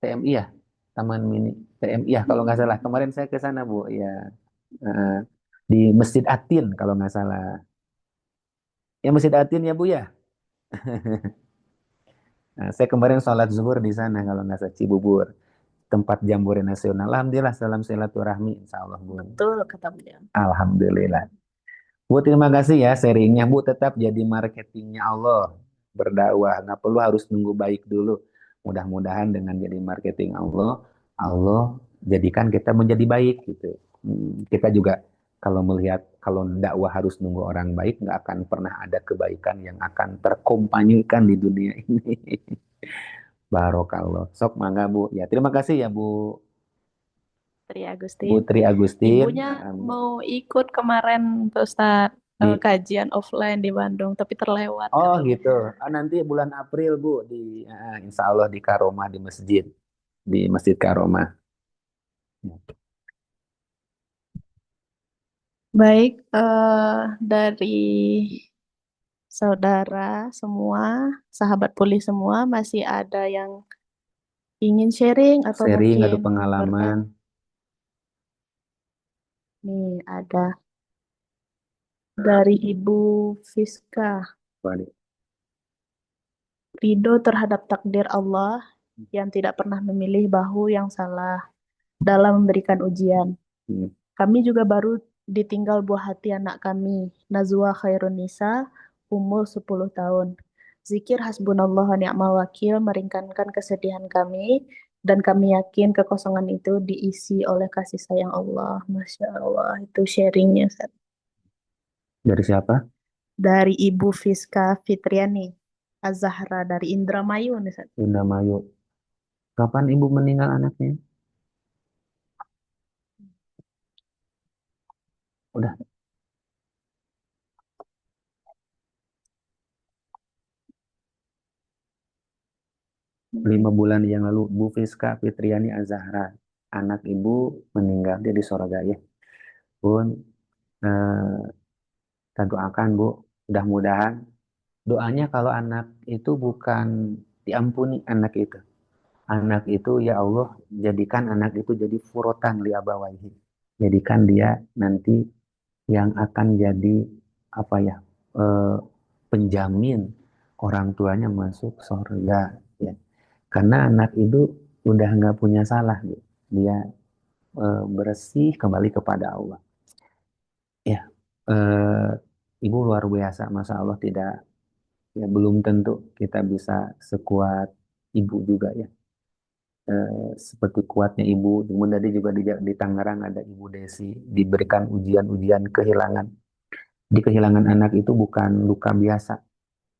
TMI ya? Taman Mini TMI ya kalau nggak salah. Kemarin saya ke sana Bu. Ya, eh, di Masjid Atin kalau nggak salah. Ya Masjid Atin ya Bu ya. Nah, saya kemarin sholat zuhur di sana kalau nggak salah Cibubur. Tempat jambore nasional. Alhamdulillah salam silaturahmi. Insya Allah Bu. Betul kata beliau. Alhamdulillah. Bu, terima kasih ya sharingnya. Bu, tetap jadi marketingnya Allah. Berdakwah. Nggak perlu harus nunggu baik dulu. Mudah-mudahan dengan jadi marketing Allah, Allah jadikan kita menjadi baik gitu. Kita juga kalau melihat, kalau dakwah harus nunggu orang baik, nggak akan pernah ada kebaikan yang akan terkompanyekan di dunia ini. Barokallah. Sok mangga Bu. Ya, terima kasih ya Bu Putri Agustin. Putri Agustin. Ibunya mau ikut kemarin Pak Ustadz Di kajian offline di Bandung, tapi terlewat Oh katanya. gitu. Nanti bulan April Bu di Insya Allah di Karomah di Masjid Karomah. Baik, dari saudara semua, sahabat pulih semua, masih ada yang ingin sharing atau Sharing atau mungkin pengalaman. nih ada dari Ibu Fiska. Waduh. Ridho terhadap takdir Allah yang tidak pernah memilih bahu yang salah dalam memberikan ujian. Hmm. Kami juga baru ditinggal buah hati anak kami, Nazwa Khairun Nisa, umur 10 tahun. Zikir hasbunallah wa ni'mal wakil meringankan kesedihan kami, dan kami yakin kekosongan itu diisi oleh kasih sayang Allah. Masya Allah, itu sharingnya, Ustaz. Dari siapa? Dari Ibu Fiska Fitriani, Az-Zahra dari Indramayu, nih, Ustaz. Indramayu. Kapan ibu meninggal anaknya? Udah 5 bulan yang lalu. Bu Fiska Fitriani Azahra. anak ibu meninggal, dia di sorga ya. Bun, eh, kita doakan Bu, mudah-mudahan doanya kalau anak itu bukan diampuni anak itu. Anak itu ya Allah jadikan anak itu jadi furotan li abawaihi. Jadikan dia nanti yang akan jadi apa ya eh, penjamin orang tuanya masuk surga ya. Karena anak itu udah nggak punya salah, Bu. Dia bersih kembali kepada Allah. Ya, eh, Ibu luar biasa, Masya Allah tidak ya belum tentu kita bisa sekuat Ibu juga ya. Seperti kuatnya Ibu, kemudian tadi juga di Tangerang ada Ibu Desi diberikan ujian-ujian kehilangan. Di kehilangan anak itu bukan luka biasa,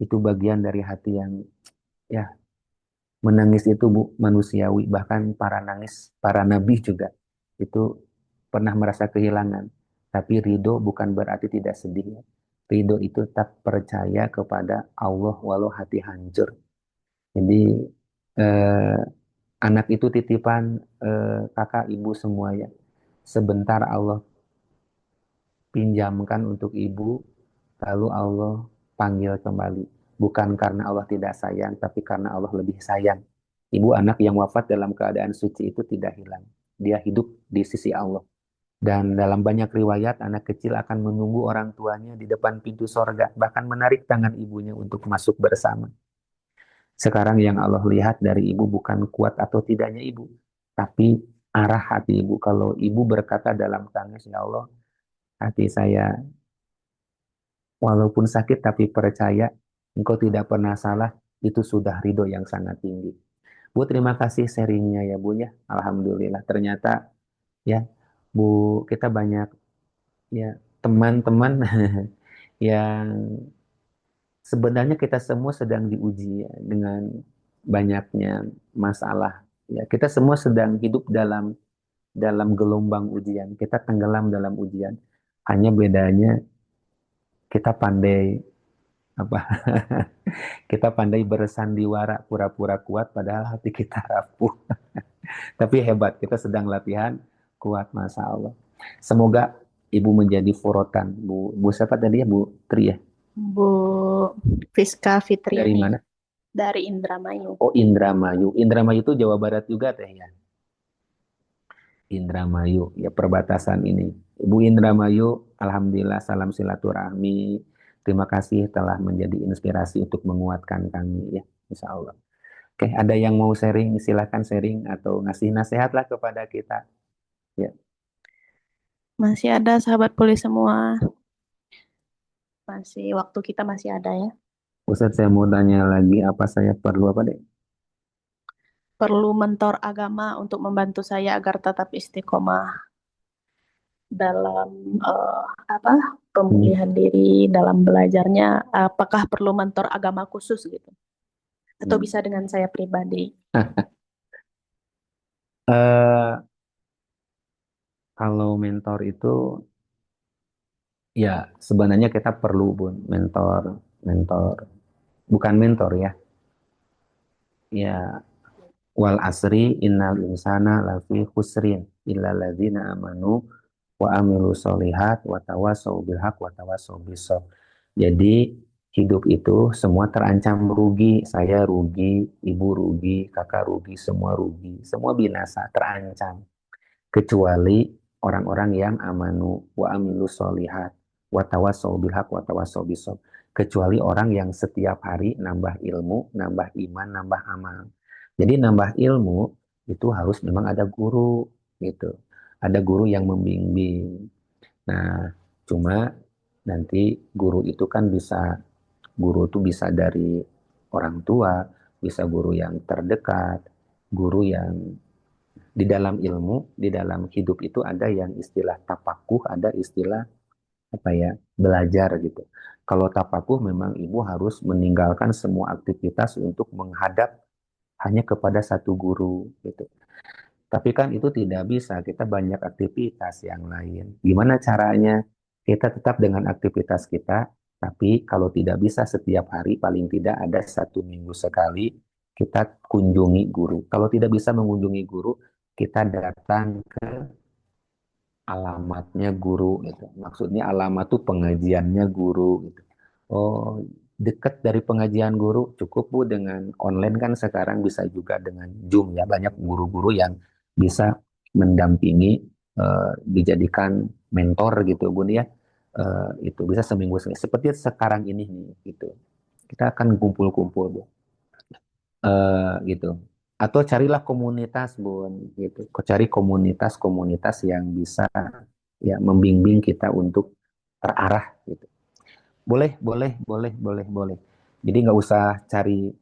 itu bagian dari hati yang ya menangis itu Bu manusiawi, bahkan para nabi juga itu pernah merasa kehilangan. Tapi ridho bukan berarti tidak sedih ya. Ridho itu tetap percaya kepada Allah walau hati hancur. Jadi eh, anak itu titipan kakak ibu semua ya. Sebentar Allah pinjamkan untuk ibu, lalu Allah panggil kembali. Bukan karena Allah tidak sayang, tapi karena Allah lebih sayang. Ibu anak yang wafat dalam keadaan suci itu tidak hilang. Dia hidup di sisi Allah. Dan dalam banyak riwayat, anak kecil akan menunggu orang tuanya di depan pintu sorga, bahkan menarik tangan ibunya untuk masuk bersama. Sekarang yang Allah lihat dari ibu bukan kuat atau tidaknya ibu, tapi arah hati ibu. Kalau ibu berkata dalam tangis, ya Allah, hati saya walaupun sakit tapi percaya engkau tidak pernah salah, itu sudah ridho yang sangat tinggi. Bu, terima kasih sharingnya ya Bu ya. Alhamdulillah, ternyata ya Bu, kita banyak ya teman-teman yang sebenarnya kita semua sedang diuji ya, dengan banyaknya masalah. Ya, kita semua sedang hidup dalam gelombang ujian. Kita tenggelam dalam ujian. Hanya bedanya kita pandai apa? Kita pandai bersandiwara pura-pura kuat padahal hati kita rapuh. Tapi hebat, kita sedang latihan kuat, Masya Allah. Semoga Ibu menjadi furotan. Bu siapa tadi ya? Bu Tri ya? Bu Friska Dari Fitrini mana? dari Indramayu. Oh, Indramayu. Indramayu itu Jawa Barat juga teh ya. Indramayu, ya perbatasan ini. Ibu Indramayu, Alhamdulillah salam silaturahmi. Terima kasih telah menjadi inspirasi untuk menguatkan kami ya, Insya Allah. Oke, ada yang mau sharing, silakan sharing atau ngasih nasihat lah kepada kita. Ya, Masih ada sahabat pulih semua. Waktu kita masih ada ya. Ustadz saya mau tanya lagi, apa saya perlu apa deh? Perlu mentor agama untuk membantu saya agar tetap istiqomah dalam pemulihan diri, dalam belajarnya. Apakah perlu mentor agama khusus gitu? Atau bisa dengan saya pribadi? Kalau mentor itu ya sebenarnya kita perlu Bun, mentor, bukan mentor ya. Ya, wal asri innal insana lafi khusrin illa ladzina amanu wa amilu solihat wa tawasau bil haq wa tawasau bis sabr. Jadi hidup itu semua terancam rugi. Saya rugi, ibu rugi, kakak rugi, semua binasa, terancam. Kecuali orang-orang yang amanu wa amilu solihat wa tawasau bil haq wa tawasau bis sabr. Kecuali orang yang setiap hari nambah ilmu, nambah iman, nambah amal. Jadi nambah ilmu itu harus memang ada guru gitu. Ada guru yang membimbing. Nah, cuma nanti guru itu kan guru itu bisa dari orang tua, bisa guru yang terdekat, guru yang di dalam ilmu, di dalam hidup itu ada yang istilah tapakuh, ada istilah apa ya, belajar gitu. Kalau tapakuh memang ibu harus meninggalkan semua aktivitas untuk menghadap hanya kepada satu guru gitu. Tapi kan itu tidak bisa, kita banyak aktivitas yang lain. Gimana caranya? Kita tetap dengan aktivitas kita, tapi kalau tidak bisa setiap hari, paling tidak ada 1 minggu sekali kita kunjungi guru. Kalau tidak bisa mengunjungi guru, kita datang ke alamatnya guru gitu. Maksudnya alamat tuh pengajiannya guru gitu. Oh, dekat dari pengajian guru cukup Bu dengan online kan sekarang bisa juga dengan Zoom ya. Banyak guru-guru yang bisa mendampingi dijadikan mentor gitu Bun ya. Itu bisa seminggu sekali. Seperti sekarang ini nih gitu. Kita akan kumpul-kumpul Bu. Gitu. Atau carilah komunitas Bun gitu. Cari komunitas-komunitas yang bisa ya membimbing kita untuk terarah gitu. Boleh, boleh, boleh, boleh, boleh. Jadi nggak usah cari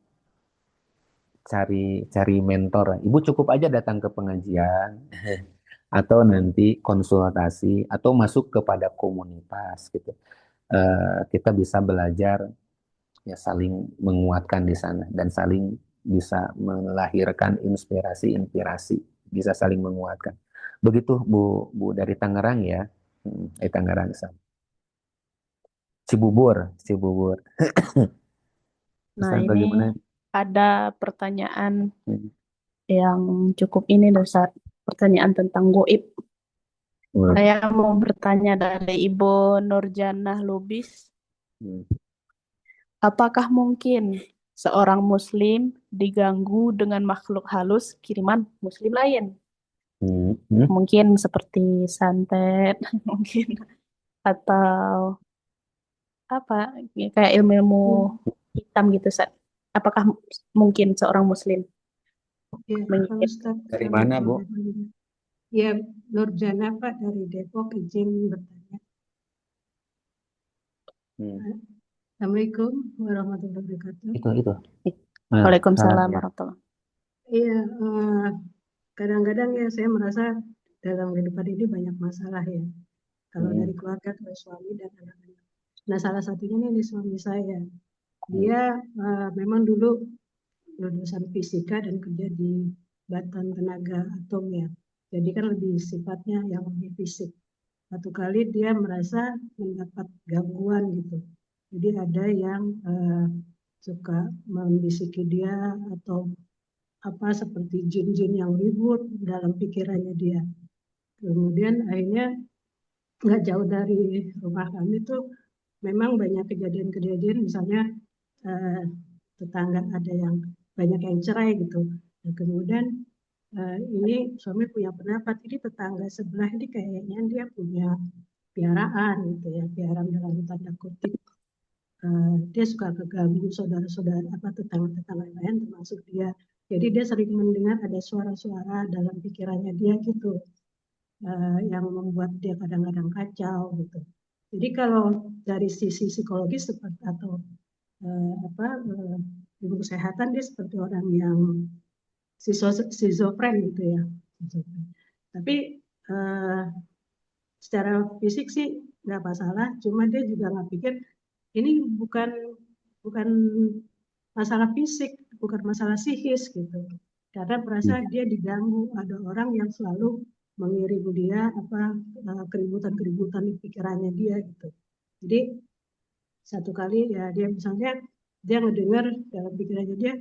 cari cari mentor. Ibu cukup aja datang ke pengajian atau nanti konsultasi atau masuk kepada komunitas gitu. Kita bisa belajar ya saling menguatkan di sana dan saling bisa melahirkan inspirasi-inspirasi, bisa saling menguatkan. Begitu Bu dari Tangerang ya. Dari Tangerang sana. Cibubur, Cibubur. Nah, Ustaz ini bagaimana? ada pertanyaan Hmm. yang cukup ini, Ustaz. Pertanyaan tentang goib. Hmm. Saya mau bertanya dari Ibu Nurjanah Lubis. Hmm. Apakah mungkin seorang Muslim diganggu dengan makhluk halus kiriman Muslim lain? Hmm. Hmm. Mungkin seperti santet, mungkin atau apa, ya, kayak ilmu-ilmu hitam gitu, Ustaz. Apakah mungkin seorang Muslim Ya, Pak mengirim? Ustadz, Dari mana, Bu? Ya, Nurjana Pak dari Depok izin bertanya. Hmm. Assalamualaikum warahmatullahi wabarakatuh. Itu. Waalaikumsalam Salam ya. warahmatullahi. Iya, kadang-kadang ya saya merasa dalam kehidupan ini banyak masalah ya. Kalau dari keluarga, dari suami dan anak-anak. Nah, salah satunya nih suami saya. Dia memang dulu lulusan fisika dan kerja di Batan Tenaga Atom ya. Jadi kan lebih sifatnya yang lebih fisik. Satu kali dia merasa mendapat gangguan gitu. Jadi ada yang suka membisiki dia atau apa seperti jin-jin yang ribut dalam pikirannya dia. Kemudian akhirnya nggak jauh dari rumah kami tuh memang banyak kejadian-kejadian, misalnya eh, tetangga ada yang banyak yang cerai gitu. Nah, kemudian ini suami punya pendapat, ini tetangga sebelah ini kayaknya dia punya piaraan gitu ya, piaraan dalam tanda kutip. Dia suka keganggu saudara-saudara apa tetangga-tetangga lain termasuk dia. Jadi dia sering mendengar ada suara-suara dalam pikirannya dia gitu, yang membuat dia kadang-kadang kacau gitu. Jadi kalau dari sisi psikologis seperti atau ilmu kesehatan dia seperti orang yang schizofren gitu ya. Tapi secara fisik sih nggak masalah, cuma dia juga nggak pikir ini bukan masalah fisik, bukan masalah psikis gitu. Karena merasa dia diganggu, ada orang yang selalu mengirim dia keributan-keributan di pikirannya dia gitu. Jadi satu kali ya dia misalnya dia ngedengar dalam pikirannya dia,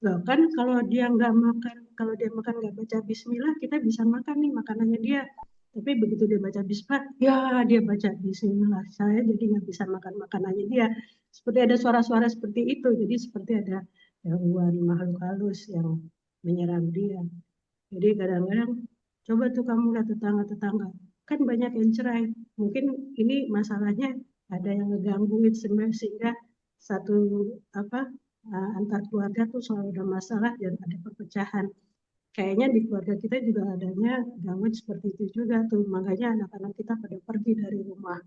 loh kan kalau dia nggak makan, kalau dia makan nggak baca Bismillah, kita bisa makan nih makanannya dia. Tapi begitu dia baca Bismillah, ya dia baca Bismillah, saya jadi nggak bisa makan makanannya dia. Seperti ada suara-suara seperti itu, jadi seperti ada gangguan makhluk halus yang menyerang dia. Jadi kadang-kadang coba tuh kamu lihat tetangga-tetangga, kan banyak yang cerai. Mungkin ini masalahnya ada yang ngegangguin sehingga satu antar keluarga tuh selalu ada masalah dan ada perpecahan. Kayaknya di keluarga kita juga adanya gangguan seperti itu juga tuh, makanya anak-anak kita pada pergi dari rumah.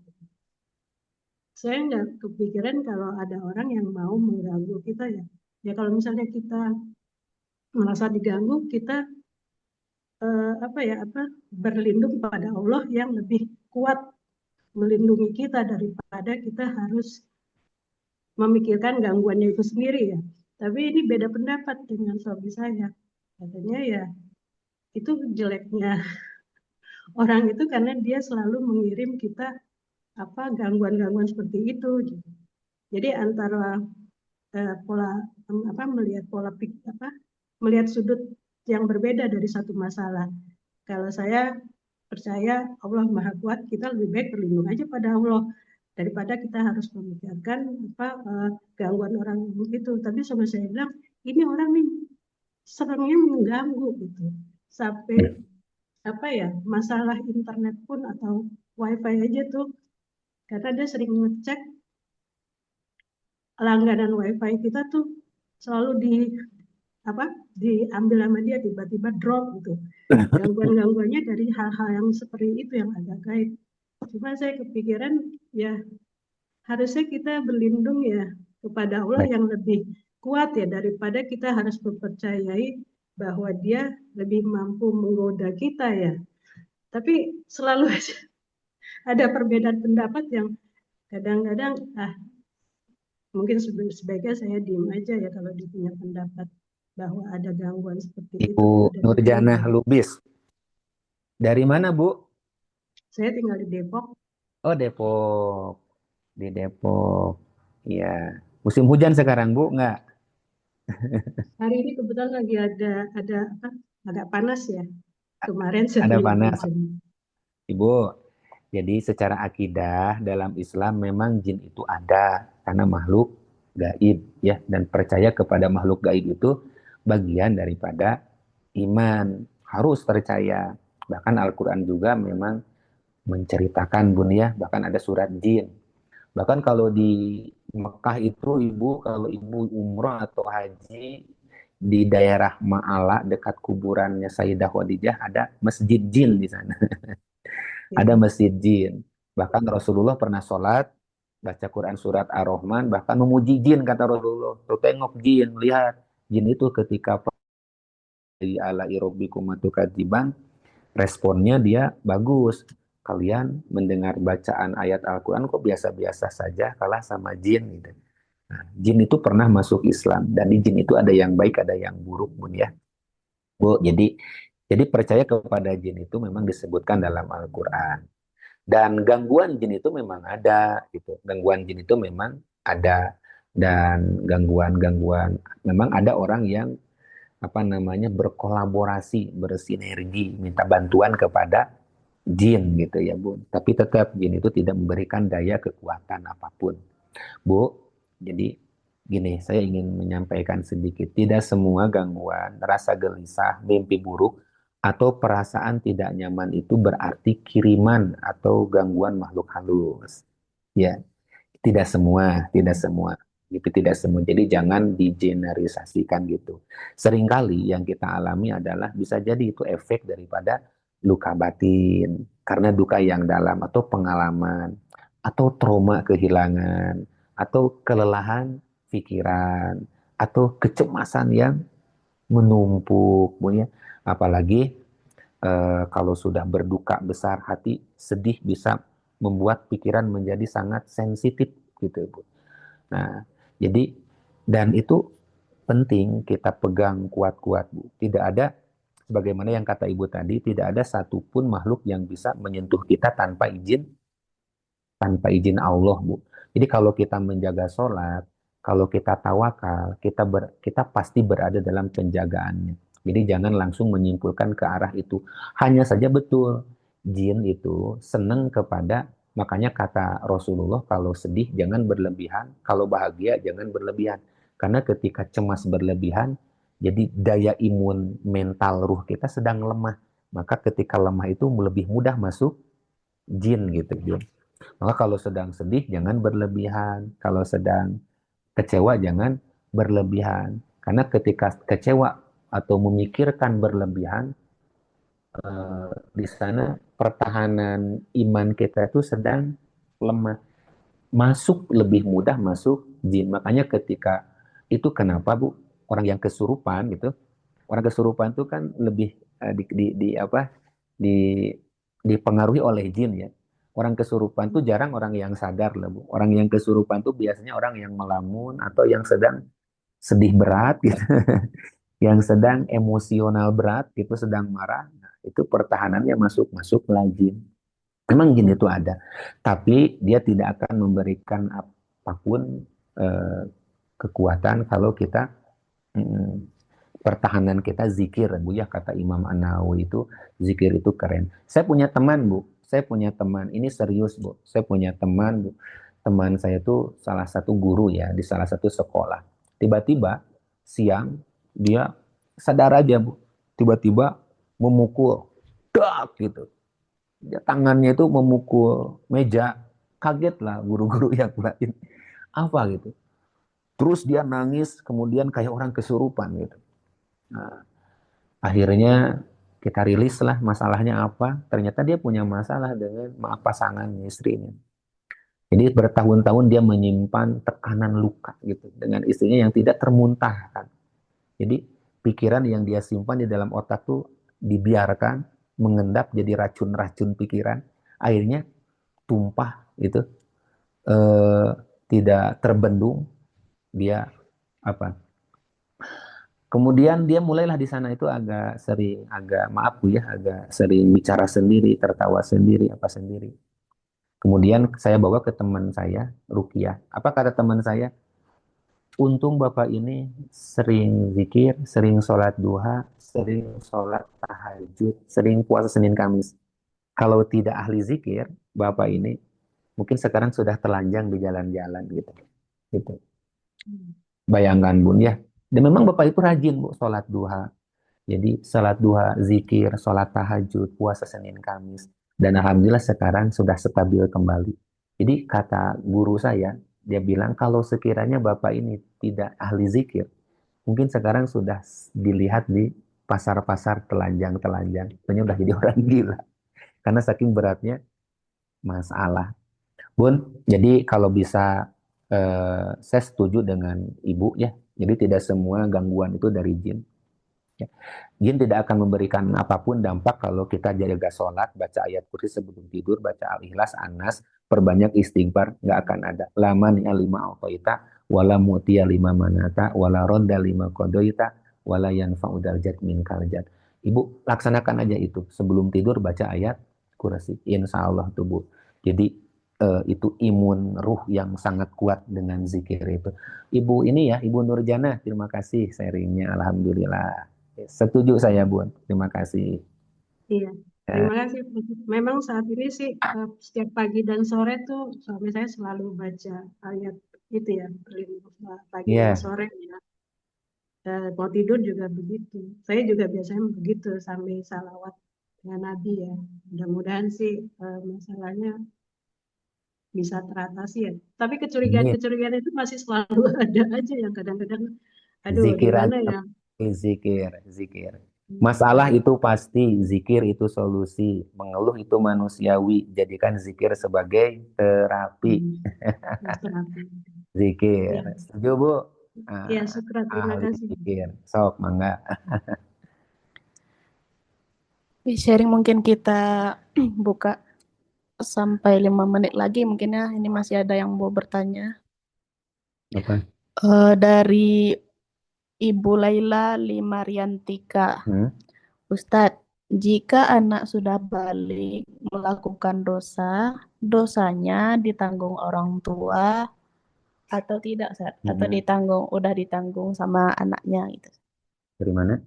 Saya nggak kepikiran kalau ada orang yang mau mengganggu kita ya. Ya kalau misalnya kita merasa diganggu, kita berlindung pada Allah yang lebih kuat melindungi kita daripada kita harus memikirkan gangguannya itu sendiri ya. Tapi ini beda pendapat dengan suami saya. Katanya ya itu jeleknya orang itu karena dia selalu mengirim kita gangguan-gangguan seperti itu. Jadi antara pola melihat sudut yang berbeda dari satu masalah. Kalau saya percaya Allah Maha Kuat, kita lebih baik berlindung aja pada Allah daripada kita harus memikirkan gangguan orang itu. Tapi seperti saya bilang, ini orang nih seringnya mengganggu gitu. Sampai masalah internet pun atau wifi aja tuh, karena dia sering ngecek langganan wifi kita tuh selalu diambil sama dia, tiba-tiba drop gitu. Gangguan-gangguannya dari hal-hal yang seperti itu yang agak gaib. Cuma saya kepikiran ya harusnya kita berlindung ya kepada Allah yang lebih kuat ya, daripada kita harus mempercayai bahwa dia lebih mampu menggoda kita ya. Tapi selalu ada perbedaan pendapat yang kadang-kadang mungkin sebaiknya saya diem aja ya kalau dia punya pendapat bahwa ada gangguan seperti itu. Ibu Nurjanah Lubis. Dari mana, Bu? Saya tinggal di Depok. Oh, Depok. Di Depok. Iya. Musim hujan sekarang, Bu? Nggak? Hari ini kebetulan lagi ada agak panas ya. Kemarin Ada sering panas. hujan. Ibu, jadi secara akidah dalam Islam memang jin itu ada karena makhluk gaib ya, dan percaya kepada makhluk gaib itu bagian daripada iman, harus percaya. Bahkan Al-Quran juga memang menceritakan, Bun ya, bahkan ada surat jin. Bahkan kalau di Mekah itu ibu, kalau ibu umroh atau haji di daerah Ma'ala dekat kuburannya Sayyidah Khadijah ada masjid jin di sana. Ada masjid jin. Bahkan Rasulullah pernah sholat, baca Quran surat Ar-Rahman, bahkan memuji jin, kata Rasulullah. Tuh tengok jin, lihat. Jin itu ketika di ala irobikum kadziban, responnya dia bagus. Kalian mendengar bacaan ayat Al-Quran kok biasa-biasa saja, kalah sama jin gitu. Nah, jin itu pernah masuk Islam, dan di jin itu ada yang baik, ada yang buruk, Bun ya. Bu, jadi percaya kepada jin itu memang disebutkan dalam Al-Quran. Dan gangguan jin itu memang ada, gitu. Gangguan jin itu memang ada, dan gangguan-gangguan memang ada orang yang berkolaborasi, bersinergi, minta bantuan kepada jin gitu ya, Bu. Tapi tetap jin itu tidak memberikan daya kekuatan apapun, Bu. Jadi gini, saya ingin menyampaikan sedikit, tidak semua gangguan, rasa gelisah, mimpi buruk, atau perasaan tidak nyaman itu berarti kiriman atau gangguan makhluk halus. Ya, tidak semua, tidak semua. Itu tidak semua. Jadi jangan digeneralisasikan gitu. Seringkali yang kita alami adalah bisa jadi itu efek daripada luka batin, karena duka yang dalam, atau pengalaman, atau trauma kehilangan, atau kelelahan pikiran, atau kecemasan yang menumpuk, ya. Apalagi kalau sudah berduka besar hati, sedih bisa membuat pikiran menjadi sangat sensitif gitu, Bu. Nah, jadi dan itu penting kita pegang kuat-kuat, Bu. Tidak ada, sebagaimana yang kata Ibu tadi, tidak ada satupun makhluk yang bisa menyentuh kita tanpa izin Allah, Bu. Jadi kalau kita menjaga sholat, kalau kita tawakal, kita pasti berada dalam penjagaannya. Jadi jangan langsung menyimpulkan ke arah itu. Hanya saja betul, jin itu senang kepada, makanya kata Rasulullah, kalau sedih jangan berlebihan, kalau bahagia jangan berlebihan. Karena ketika cemas berlebihan, jadi daya imun mental ruh kita sedang lemah. Maka ketika lemah itu lebih mudah masuk jin gitu. Maka kalau sedang sedih jangan berlebihan, kalau sedang kecewa jangan berlebihan. Karena ketika kecewa atau memikirkan berlebihan, di sana pertahanan iman kita itu sedang lemah. Lebih mudah masuk jin. Makanya ketika itu kenapa, Bu, orang yang kesurupan gitu, orang kesurupan itu kan lebih dipengaruhi oleh jin ya. Orang kesurupan tuh jarang orang yang sadar lah, Bu. Orang yang kesurupan tuh biasanya orang yang melamun atau yang sedang sedih berat gitu. Yang sedang emosional berat gitu, sedang marah. Nah, itu pertahanannya masuk lagi. Memang jin itu ada, tapi dia tidak akan memberikan apapun kekuatan kalau kita pertahanan kita zikir, Bu ya, kata Imam An-Nawawi itu zikir itu keren. Saya punya teman, Bu. Saya punya teman. Ini serius, Bu. Saya punya teman, Bu. Teman saya itu salah satu guru ya di salah satu sekolah. Tiba-tiba siang dia sadar aja, Bu. Tiba-tiba memukul, dak gitu. Dia tangannya itu memukul meja. Kaget lah guru-guru yang lain. Apa gitu. Terus dia nangis, kemudian kayak orang kesurupan gitu. Nah, akhirnya kita rilis lah masalahnya apa. Ternyata dia punya masalah dengan maaf pasangannya, istrinya. Jadi bertahun-tahun dia menyimpan tekanan luka gitu dengan istrinya yang tidak termuntahkan. Jadi pikiran yang dia simpan di dalam otak tuh dibiarkan mengendap jadi racun-racun pikiran. Akhirnya tumpah gitu, eh, tidak terbendung. Dia apa? Kemudian dia mulailah di sana itu agak sering, agak maaf Bu ya, agak sering bicara sendiri, tertawa sendiri, apa sendiri. Kemudian saya bawa ke teman saya, Rukiah. Apa kata teman saya? Untung Bapak ini sering zikir, sering sholat duha, sering sholat tahajud, sering puasa Senin Kamis. Kalau tidak ahli zikir, Bapak ini mungkin sekarang sudah telanjang di jalan-jalan gitu. Gitu. Bayangkan Bun ya. Dan memang Bapak itu rajin Bu, sholat duha. Jadi sholat duha, zikir, sholat tahajud, puasa Senin Kamis. Dan Alhamdulillah sekarang sudah stabil kembali. Jadi kata guru saya, dia bilang kalau sekiranya Bapak ini tidak ahli zikir, mungkin sekarang sudah dilihat di pasar-pasar telanjang-telanjang. Sebenarnya udah jadi orang gila. Karena saking beratnya masalah. Bun, jadi kalau bisa saya setuju dengan Ibu ya. Jadi tidak semua gangguan itu dari jin. Ya. Jin tidak akan memberikan apapun dampak kalau kita jaga sholat, baca ayat kursi sebelum tidur, baca al-ikhlas, anas, perbanyak istighfar, nggak akan ada. Laman ya lima autoita, wala mutia lima manata, wala ronda lima kodoita, wala yanfa'udal jad min kaljad. Ibu laksanakan aja itu sebelum tidur baca ayat kursi, insya Allah tuh Bu. Jadi itu imun ruh yang sangat kuat dengan zikir itu. Ibu ini ya, Ibu Nurjana, terima kasih sharingnya, alhamdulillah. Setuju saya, Bun. Terima kasih. Iya, Ya, terima kasih. Memang saat ini sih setiap pagi dan sore tuh suami saya selalu baca ayat itu ya, pagi dan iya, sore ya. Mau tidur juga begitu. Saya juga biasanya begitu sambil salawat dengan Nabi ya. Mudah-mudahan sih masalahnya bisa teratasi ya. Tapi amin. kecurigaan-kecurigaan itu masih selalu ada aja yang kadang-kadang, aduh di Zikir mana aja, ya? zikir, zikir. Masalah itu pasti, zikir itu solusi. Mengeluh itu manusiawi. Jadikan zikir sebagai terapi. Hmm, terapi. Zikir. Ya, Setuju, Bu? ya syukur. Terima Ahli kasih. zikir. Sok, mangga. Di sharing mungkin kita buka sampai 5 menit lagi mungkin ya. Ini masih ada yang mau bertanya. Apa? Dari Ibu Laila Limariantika. Hmm? Ustadz, jika anak sudah balik melakukan dosa, dosanya ditanggung orang tua atau tidak, Ustadz? Atau Hmm. udah ditanggung sama anaknya gitu. Dari mana?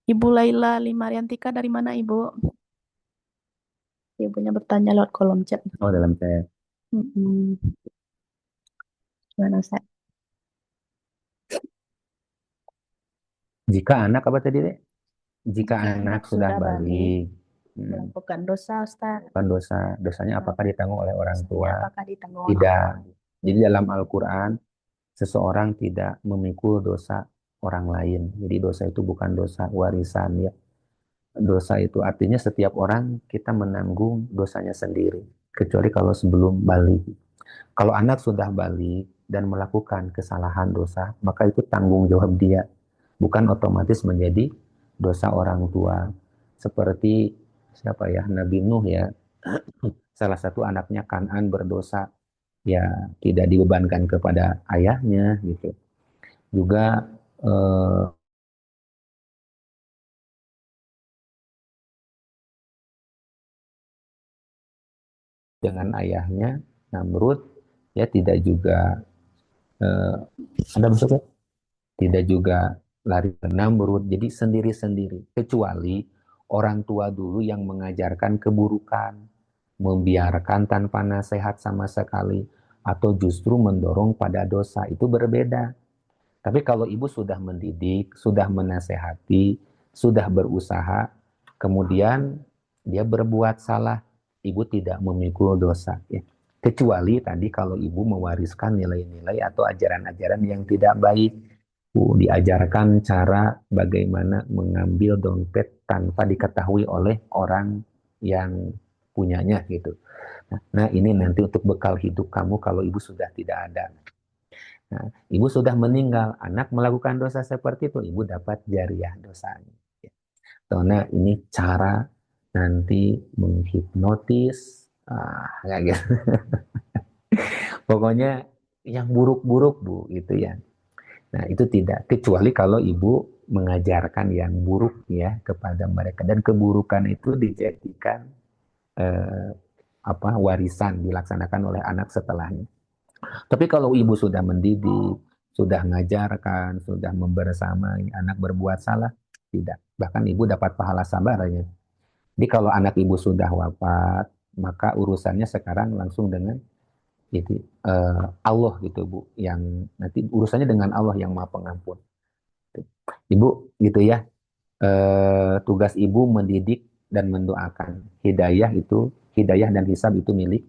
Ibu Laila Limariantika dari mana, Ibu? Ibunya bertanya lewat kolom chat. Oh, dalam chat. Mm-mm. Gimana, Ustadz? Jika anak apa tadi, Dek? Jika Jika anak anak sudah sudah balik balik, melakukan dosa, Ustadz, kan dosanya apakah ditanggung oleh orang dosanya tua? apakah ditanggung orang Tidak. tua? Jadi dalam Al-Quran, seseorang tidak memikul dosa orang lain. Jadi dosa itu bukan dosa warisan ya. Dosa itu artinya setiap orang kita menanggung dosanya sendiri. Kecuali kalau sebelum balik. Kalau anak sudah balik dan melakukan kesalahan dosa, maka itu tanggung jawab dia. Bukan otomatis menjadi dosa orang tua. Seperti siapa ya? Nabi Nuh ya. Salah satu anaknya Kan'an berdosa, ya tidak dibebankan kepada ayahnya gitu. Juga dengan ayahnya Namrud ya tidak juga ada maksudnya tidak juga lari ke Namrud, jadi sendiri-sendiri. Kecuali orang tua dulu yang mengajarkan keburukan, membiarkan tanpa nasihat sama sekali, atau justru mendorong pada dosa, itu berbeda. Tapi kalau ibu sudah mendidik, sudah menasehati, sudah berusaha, kemudian dia berbuat salah, ibu tidak memikul dosa. Ya. Kecuali tadi kalau ibu mewariskan nilai-nilai atau ajaran-ajaran yang tidak baik. Diajarkan cara bagaimana mengambil dompet tanpa diketahui oleh orang yang punyanya gitu. Nah, ini nanti untuk bekal hidup kamu kalau ibu sudah tidak ada. Nah, ibu sudah meninggal, anak melakukan dosa seperti itu, ibu dapat jariah dosanya. Nah, ini cara nanti menghipnotis, kayak gitu. Pokoknya yang buruk-buruk Bu, gitu ya. Nah, itu tidak, kecuali kalau ibu mengajarkan yang buruk ya kepada mereka, dan keburukan itu dijadikan eh, warisan dilaksanakan oleh anak setelahnya. Tapi kalau ibu sudah mendidik, sudah mengajarkan, sudah membersamai anak berbuat salah, tidak. Bahkan ibu dapat pahala sabarnya. Jadi kalau anak ibu sudah wafat, maka urusannya sekarang langsung dengan itu Allah gitu Bu, yang nanti urusannya dengan Allah yang Maha Pengampun. Ibu gitu ya, tugas ibu mendidik dan mendoakan. Hidayah dan hisab itu milik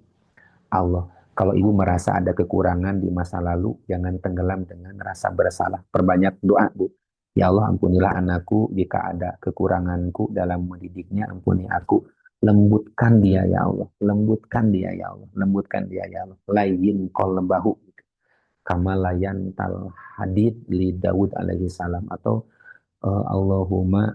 Allah. Kalau ibu merasa ada kekurangan di masa lalu, jangan tenggelam dengan rasa bersalah. Perbanyak doa, Bu. Ya Allah, ampunilah anakku jika ada kekuranganku dalam mendidiknya, ampuni aku. Lembutkan dia ya Allah, lembutkan dia ya Allah, lembutkan dia ya Allah. Layyin qalbahu kama layan tal hadid li Daud alaihi salam, atau Allahumma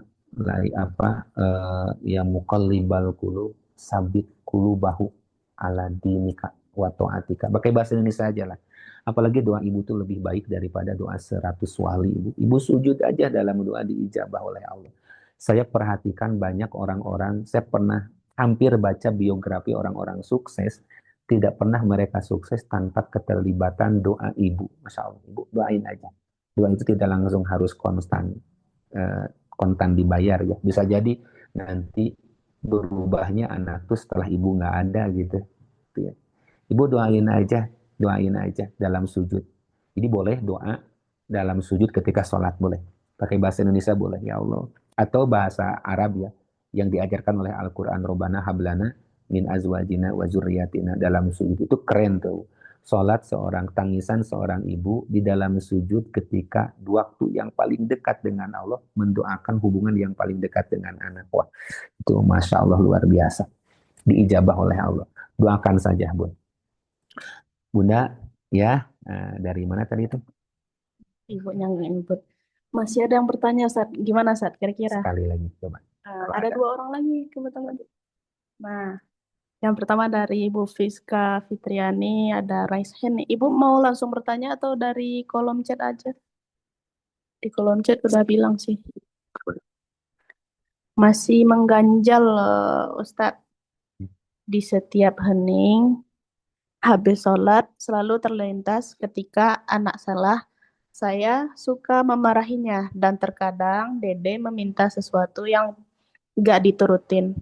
ya muqallibal qulub sabit qulubahu ala dinika wa ta'atika. Pakai bahasa Indonesia aja lah. Apalagi doa ibu tuh lebih baik daripada doa 100 wali ibu. Ibu sujud aja dalam doa diijabah oleh Allah. Saya perhatikan banyak orang-orang, saya pernah hampir baca biografi orang-orang sukses, tidak pernah mereka sukses tanpa keterlibatan doa ibu. Masya Allah, ibu doain aja. Doa itu tidak langsung harus kontan dibayar ya. Bisa jadi nanti berubahnya anak tuh setelah ibu nggak ada gitu. Ya. Ibu doain aja dalam sujud. Jadi boleh doa dalam sujud ketika sholat boleh. Pakai bahasa Indonesia boleh ya Allah. Atau bahasa Arab ya yang diajarkan oleh Al-Quran, Robbana hablana min azwajina wa zurriyatina, dalam sujud. Itu keren tuh. Sholat tangisan seorang ibu di dalam sujud ketika di waktu yang paling dekat dengan Allah, mendoakan hubungan yang paling dekat dengan anak. Wah, itu Masya Allah luar biasa. Diijabah oleh Allah. Doakan saja, Bun. Bunda, ya, dari mana tadi itu? Ibunya nggak input. Masih ada yang bertanya, Sat. Gimana, Sat? Kira-kira? Sekali lagi, coba. Ada 2 orang lagi kebetulan. Nah, yang pertama dari Ibu Fiska Fitriani, ada raise hand nih. Ibu mau langsung bertanya atau dari kolom chat aja? Di kolom chat udah bilang sih. Masih mengganjal, Ustadz. Di setiap hening, habis sholat, selalu terlintas ketika anak salah, saya suka memarahinya. Dan terkadang Dede meminta sesuatu yang gak diturutin.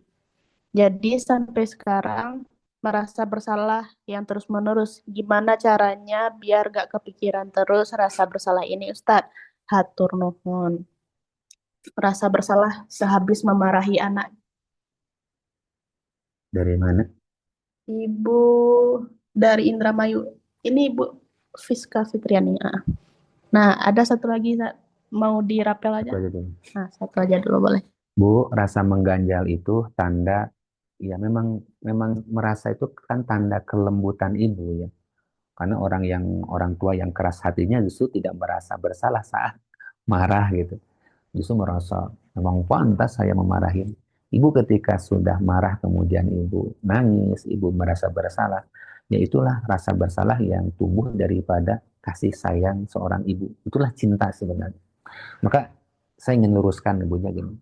Jadi sampai sekarang merasa bersalah yang terus-menerus. Gimana caranya biar gak kepikiran terus rasa bersalah ini, Ustadz? Hatur nuhun. Rasa bersalah sehabis memarahi anak. Dari mana? Ibu dari Indramayu. Ini Ibu Fiska Fitriani. Nah, ada satu lagi, Sat. Mau dirapel aja? Nah, satu aja dulu boleh. Bu, rasa mengganjal itu tanda, ya memang merasa itu kan tanda kelembutan ibu ya. Karena orang tua yang keras hatinya justru tidak merasa bersalah saat marah gitu. Justru merasa memang pantas saya memarahin. Ibu ketika sudah marah kemudian ibu nangis, ibu merasa bersalah, ya itulah rasa bersalah yang tumbuh daripada kasih sayang seorang ibu. Itulah cinta sebenarnya. Maka saya ingin luruskan ibunya gini.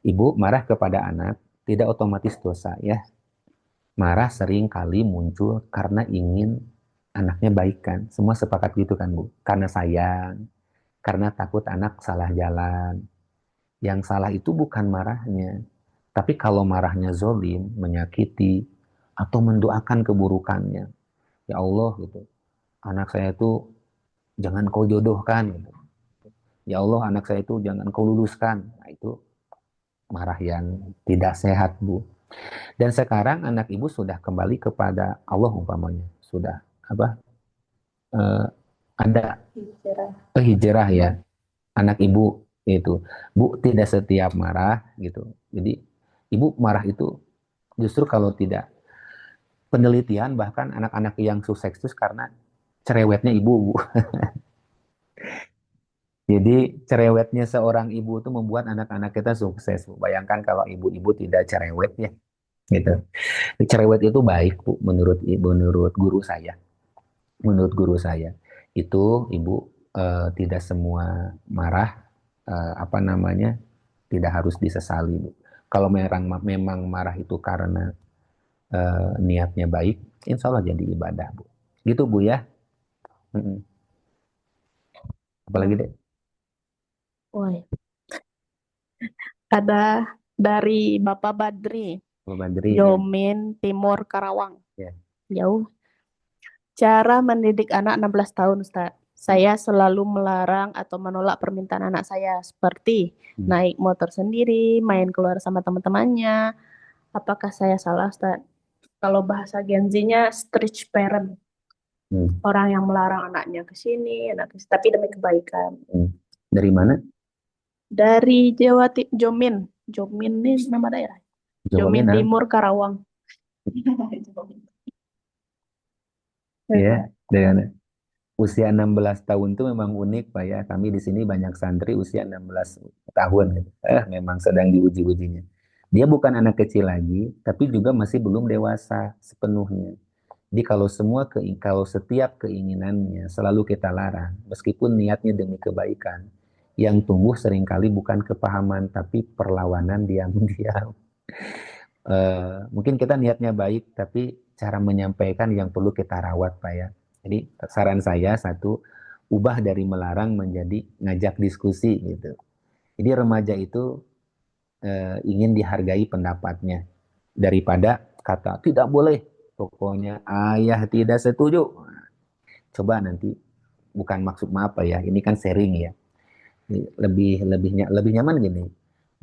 Ibu marah kepada anak tidak otomatis dosa ya. Marah sering kali muncul karena ingin anaknya baik kan. Semua sepakat gitu kan Bu. Karena sayang, karena takut anak salah jalan. Yang salah itu bukan marahnya, tapi kalau marahnya zolim, menyakiti, atau mendoakan keburukannya. Ya Allah gitu, anak saya itu jangan kau jodohkan gitu. Ya Allah, anak saya itu jangan kau luluskan. Nah, itu marah yang tidak sehat, Bu. Dan sekarang anak ibu sudah kembali kepada Allah umpamanya. Sudah apa? eh, ada Hijrah. hijrah ya. Anak ibu itu. Bu tidak setiap marah gitu. Jadi ibu marah itu justru kalau tidak penelitian bahkan anak-anak yang sukses itu karena cerewetnya ibu, Bu. Jadi cerewetnya seorang ibu itu membuat anak-anak kita sukses. Bu. Bayangkan kalau ibu-ibu tidak cerewet ya, gitu. Cerewet itu baik, Bu, menurut guru saya. Menurut guru saya itu ibu tidak semua marah apa namanya tidak harus disesali, Bu. Kalau memang marah itu karena niatnya baik, insya Allah jadi ibadah, Bu. Gitu, Bu ya. Mm-mm. Apalagi deh, Woi, ada dari Bapak Badri, Bu Badri. Jomin, Timur, Karawang. Ya. Jauh. Cara mendidik anak 16 tahun, Ustaz. Saya selalu melarang atau menolak permintaan anak saya seperti naik motor sendiri, main keluar sama teman-temannya. Apakah saya salah, Ustaz? Kalau bahasa Gen Z-nya strict parent, Hmm. orang yang melarang anaknya ke sini, tapi demi kebaikan. Dari mana? Dari Jawa Jomin. Jomin ini nama daerah. Jawa Jomin Minang. Timur, Karawang. Ya, dengan usia 16 tahun itu memang unik, Pak ya. Kami di sini banyak santri usia 16 tahun gitu. Memang sedang diuji-ujinya. Dia bukan anak kecil lagi, tapi juga masih belum dewasa sepenuhnya. Jadi kalau setiap keinginannya selalu kita larang, meskipun niatnya demi kebaikan, yang tumbuh seringkali bukan kepahaman, tapi perlawanan diam-diam. Mungkin kita niatnya baik, tapi cara menyampaikan yang perlu kita rawat, Pak ya. Jadi saran saya satu, ubah dari melarang menjadi ngajak diskusi gitu. Jadi remaja itu ingin dihargai pendapatnya daripada kata tidak boleh, pokoknya ayah tidak setuju. Coba nanti bukan maksud maaf ya, ini kan sharing ya. Lebih nyaman gini.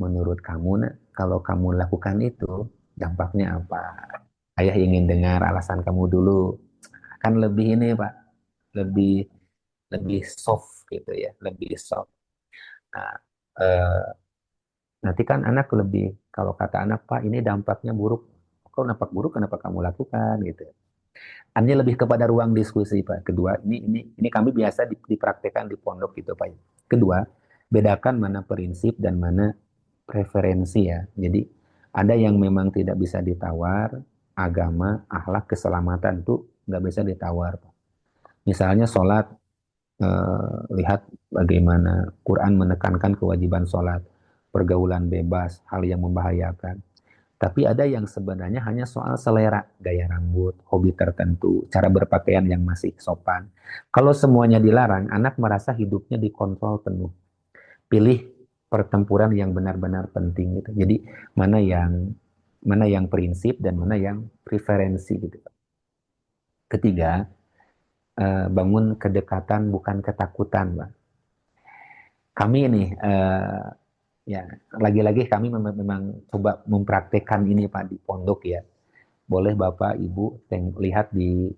Menurut kamu nak, kalau kamu lakukan itu dampaknya apa? Ayah ingin dengar alasan kamu dulu. Kan lebih ini Pak, lebih lebih soft gitu ya, lebih soft. Nah, eh, nanti kan anak lebih, kalau kata anak Pak, ini dampaknya buruk. Kalau dampak buruk, kenapa kamu lakukan gitu? Ini lebih kepada ruang diskusi Pak. Kedua, ini kami biasa dipraktekkan di pondok gitu Pak. Kedua, bedakan mana prinsip dan mana preferensi ya. Jadi ada yang memang tidak bisa ditawar, agama, akhlak, keselamatan itu nggak bisa ditawar. Misalnya sholat, lihat bagaimana Quran menekankan kewajiban sholat, pergaulan bebas, hal yang membahayakan. Tapi ada yang sebenarnya hanya soal selera, gaya rambut, hobi tertentu, cara berpakaian yang masih sopan. Kalau semuanya dilarang, anak merasa hidupnya dikontrol penuh. Pilih pertempuran yang benar-benar penting gitu. Jadi mana yang prinsip dan mana yang preferensi gitu. Ketiga, bangun kedekatan bukan ketakutan, Pak. Kami nih ya lagi-lagi kami memang coba mempraktekkan ini Pak di pondok ya. Boleh Bapak Ibu lihat di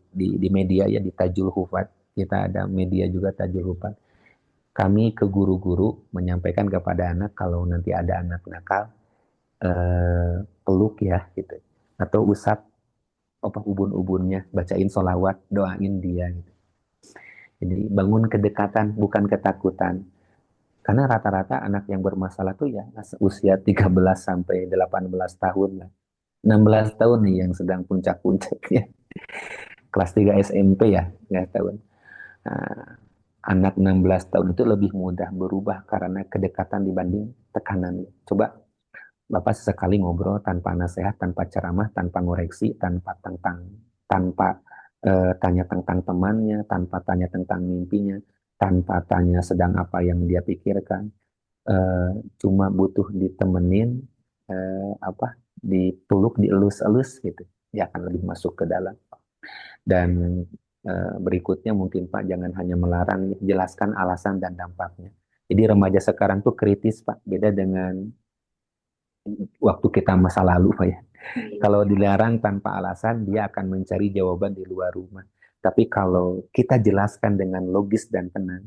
media ya, di Tajul Hufat. Kita ada media juga Tajul Hufat. Kami ke guru-guru menyampaikan kepada anak kalau nanti ada anak nakal, peluk ya gitu. Atau usap apa ubun-ubunnya, bacain sholawat, doain dia gitu. Jadi bangun kedekatan bukan ketakutan. Karena rata-rata anak yang bermasalah tuh ya usia 13 sampai 18 tahun lah. 16 tahun nih yang sedang puncak-puncaknya. Kelas 3 SMP ya, ya tahun. Nah, anak 16 tahun itu lebih mudah berubah karena kedekatan dibanding tekanan. Coba Bapak sesekali ngobrol tanpa nasihat, tanpa ceramah, tanpa ngoreksi, tanpa tanya tentang temannya, tanpa tanya tentang mimpinya. tanpa tanya sedang apa yang dia pikirkan, cuma butuh ditemenin, dipeluk, dielus-elus gitu, dia akan lebih masuk ke dalam. Dan berikutnya mungkin Pak, jangan hanya melarang, jelaskan alasan dan dampaknya. Jadi remaja sekarang tuh kritis Pak, beda dengan waktu kita masa lalu Pak ya. Kalau dilarang tanpa alasan, dia akan mencari jawaban di luar rumah. Tapi kalau kita jelaskan dengan logis dan tenang,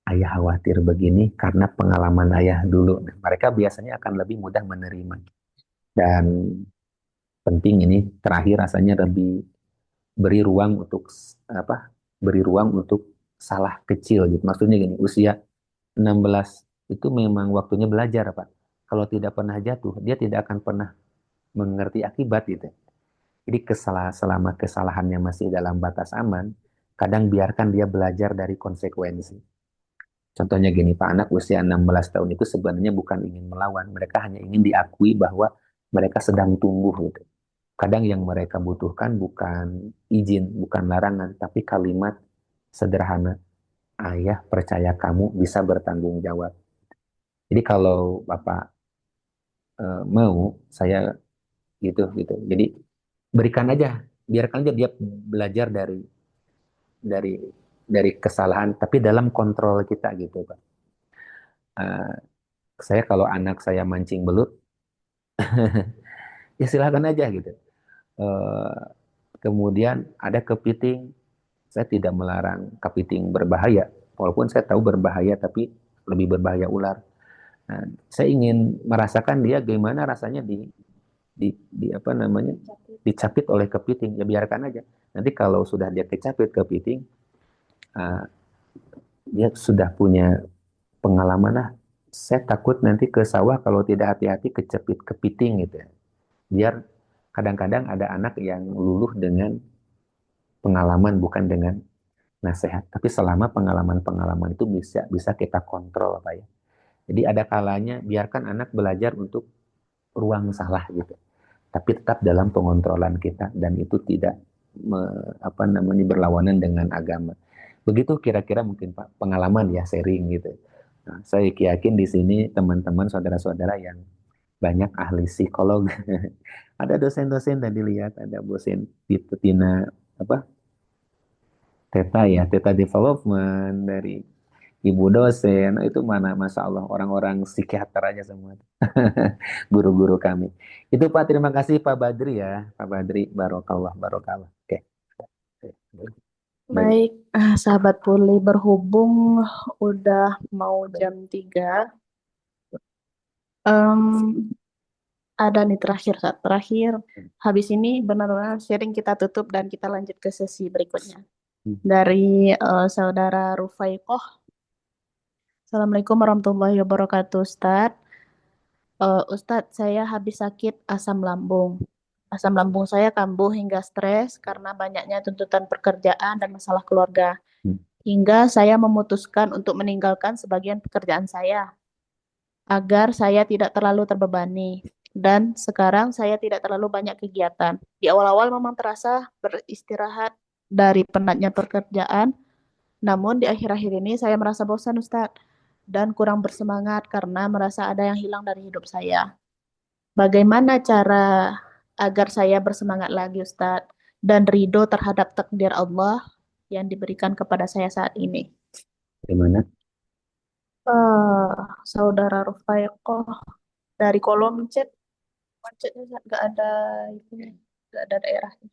ayah khawatir begini karena pengalaman ayah dulu. Nah, mereka biasanya akan lebih mudah menerima. Dan penting ini terakhir rasanya lebih beri ruang untuk beri ruang untuk salah kecil gitu. Maksudnya gini, usia 16 itu memang waktunya belajar Pak. Kalau tidak pernah jatuh, dia tidak akan pernah mengerti akibat gitu. Jadi selama kesalahannya masih dalam batas aman, kadang biarkan dia belajar dari konsekuensi. Contohnya gini, Pak, anak usia 16 tahun itu sebenarnya bukan ingin melawan, mereka hanya ingin diakui bahwa mereka sedang tumbuh gitu. Kadang yang mereka butuhkan bukan izin, bukan larangan, tapi kalimat sederhana, ayah percaya kamu bisa bertanggung jawab. Jadi kalau Bapak mau, saya gitu. Jadi berikan aja, biarkan aja dia belajar dari dari kesalahan, tapi dalam kontrol kita gitu, Pak. Eh, saya kalau anak saya mancing belut, ya silakan aja gitu. Eh, kemudian ada kepiting, saya tidak melarang kepiting berbahaya, walaupun saya tahu berbahaya, tapi lebih berbahaya ular. Nah, saya ingin merasakan dia gimana rasanya di apa namanya, dicapit oleh kepiting, ya biarkan aja. Nanti kalau sudah dia kecapit kepiting, uh, dia sudah punya pengalaman lah. Saya takut nanti ke sawah kalau tidak hati-hati kecepit kepiting gitu ya. Biar kadang-kadang ada anak yang luluh dengan pengalaman bukan dengan nasihat. Tapi selama pengalaman-pengalaman itu bisa bisa kita kontrol Pak ya. Jadi ada kalanya biarkan anak belajar untuk ruang salah gitu. Tapi tetap dalam pengontrolan kita dan itu tidak berlawanan dengan agama. Begitu kira-kira mungkin Pak pengalaman ya, sharing gitu. Nah, saya yakin di sini teman-teman saudara-saudara yang banyak ahli psikolog. Ada dosen-dosen tadi lihat, ada dosen Tina apa? Theta Development dari ibu dosen. Nah, itu mana Masya Allah orang-orang psikiater aja semua. Guru-guru kami. Itu Pak, terima kasih Pak Badri ya. Pak Badri, barokallah, barokallah. Oke. Baik. Baik, sahabat Puli, berhubung udah mau jam 3, ada nih terakhir, saat terakhir. Habis ini benar-benar sharing kita tutup dan kita lanjut ke sesi berikutnya. Dari saudara Rufaiqoh. Assalamualaikum warahmatullahi wabarakatuh, Ustadz. Ustadz, saya habis sakit asam lambung. Asam lambung saya kambuh hingga stres karena banyaknya tuntutan pekerjaan dan masalah keluarga. Hingga saya memutuskan untuk meninggalkan sebagian pekerjaan saya agar saya tidak terlalu terbebani. Dan sekarang saya tidak terlalu banyak kegiatan. Di awal-awal memang terasa beristirahat dari penatnya pekerjaan, namun di akhir-akhir ini saya merasa bosan, Ustadz, dan kurang bersemangat karena merasa ada yang hilang dari hidup saya. Bagaimana cara agar saya bersemangat lagi, Ustadz, dan ridho terhadap takdir Allah yang diberikan kepada saya saat ini? Gimana? Saudara Rufaiqoh dari kolom chat, chatnya nggak ada itu, nggak ada daerahnya.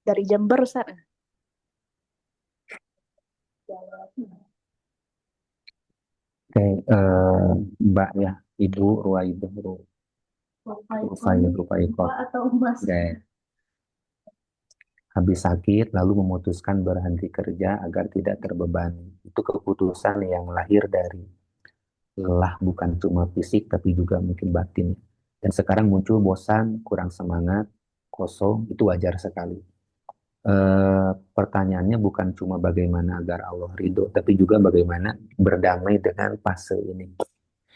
Dari Jember, Ustaz. Oke, Mbak ya, Ibu Ruwaidah, Rufaiqoh. Atau Mas? Oke. Habis sakit lalu memutuskan berhenti kerja agar tidak terbebani. Itu keputusan yang lahir dari lelah, bukan cuma fisik tapi juga mungkin batin. Dan sekarang muncul bosan, kurang semangat, kosong, itu wajar sekali. Pertanyaannya bukan cuma bagaimana agar Allah ridho, tapi juga bagaimana berdamai dengan fase ini.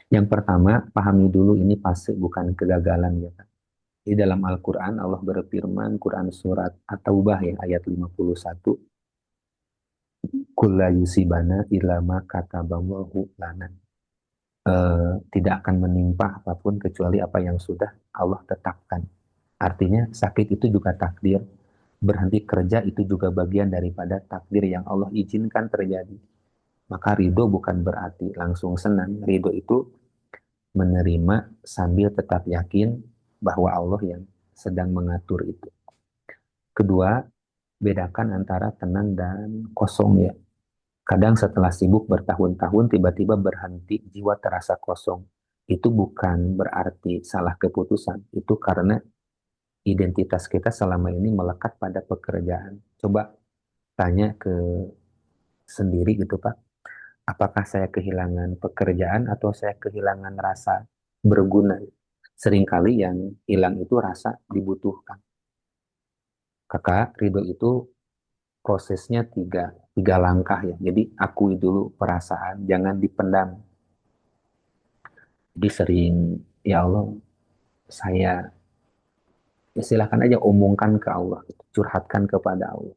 Yang pertama, pahami dulu ini fase, bukan kegagalan ya Pak. Di dalam Al-Quran Allah berfirman, Quran surat At-Taubah ya ayat 51, kulla yusibana illa ma kataballahu lana. Tidak akan menimpa apapun kecuali apa yang sudah Allah tetapkan. Artinya sakit itu juga takdir, berhenti kerja itu juga bagian daripada takdir yang Allah izinkan terjadi. Maka ridho bukan berarti langsung senang. Ridho itu menerima sambil tetap yakin bahwa Allah yang sedang mengatur itu. Kedua, bedakan antara tenang dan kosong ya. Kadang setelah sibuk bertahun-tahun tiba-tiba berhenti, jiwa terasa kosong. Itu bukan berarti salah keputusan. Itu karena identitas kita selama ini melekat pada pekerjaan. Coba tanya ke sendiri gitu Pak. Apakah saya kehilangan pekerjaan atau saya kehilangan rasa berguna? Seringkali yang hilang itu rasa dibutuhkan. Kakak, ridho itu prosesnya tiga langkah ya. Jadi akui dulu perasaan, jangan dipendam. Jadi sering, ya Allah, saya ya silahkan aja omongkan ke Allah, gitu. Curhatkan kepada Allah.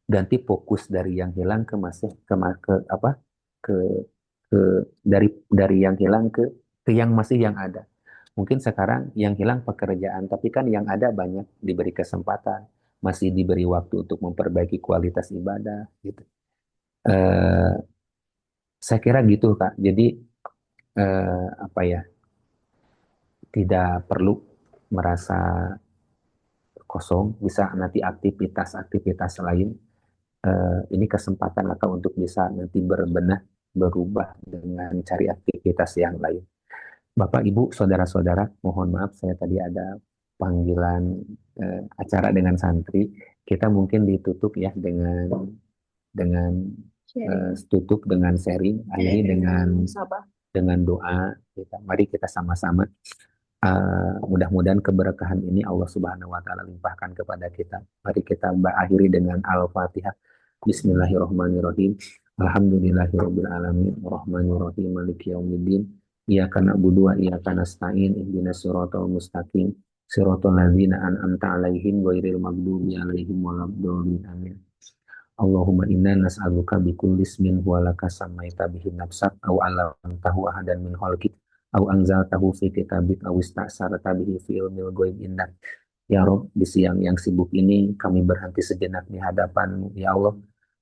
Ganti fokus dari yang hilang ke masih ke apa? Ke ke dari yang hilang ke yang masih yang ada. Mungkin sekarang yang hilang pekerjaan, tapi kan yang ada banyak diberi kesempatan, masih diberi waktu untuk memperbaiki kualitas ibadah, gitu. Eh, saya kira gitu Kak. Jadi apa ya? Tidak perlu merasa kosong, bisa nanti aktivitas-aktivitas lain. Ini kesempatan Kakak untuk bisa nanti berbenah, berubah dengan cari aktivitas yang lain. Bapak, Ibu, saudara-saudara, mohon maaf saya tadi ada panggilan acara dengan santri. Kita mungkin ditutup ya dengan tutup dengan sharing, akhiri dengan doa. Mari kita sama-sama. Mudah-mudahan keberkahan ini Allah Subhanahu wa taala limpahkan kepada kita. Mari kita akhiri dengan Al-Fatihah. Bismillahirrahmanirrahim. Alhamdulillahirabbil alamin, arrahmanirrahim, maliki yaumiddin. Iyyaka na'budu wa iyyaka nasta'in. Ihdinas siratal mustaqim. Siratal ladzina an'amta 'alaihim ghairil maghdubi 'alaihim waladdallin. Amin. Allahumma inna nas'aluka bikulli ismin huwa laka samaita bihi nafsak aw 'allamtahu ahadan min khalqik aw anzaltahu fi kitabik aw ista'sarta bihi fi ilmil ghaib indak. Ya Rob, di siang yang sibuk ini kami berhenti sejenak di hadapan-Mu. Ya Allah,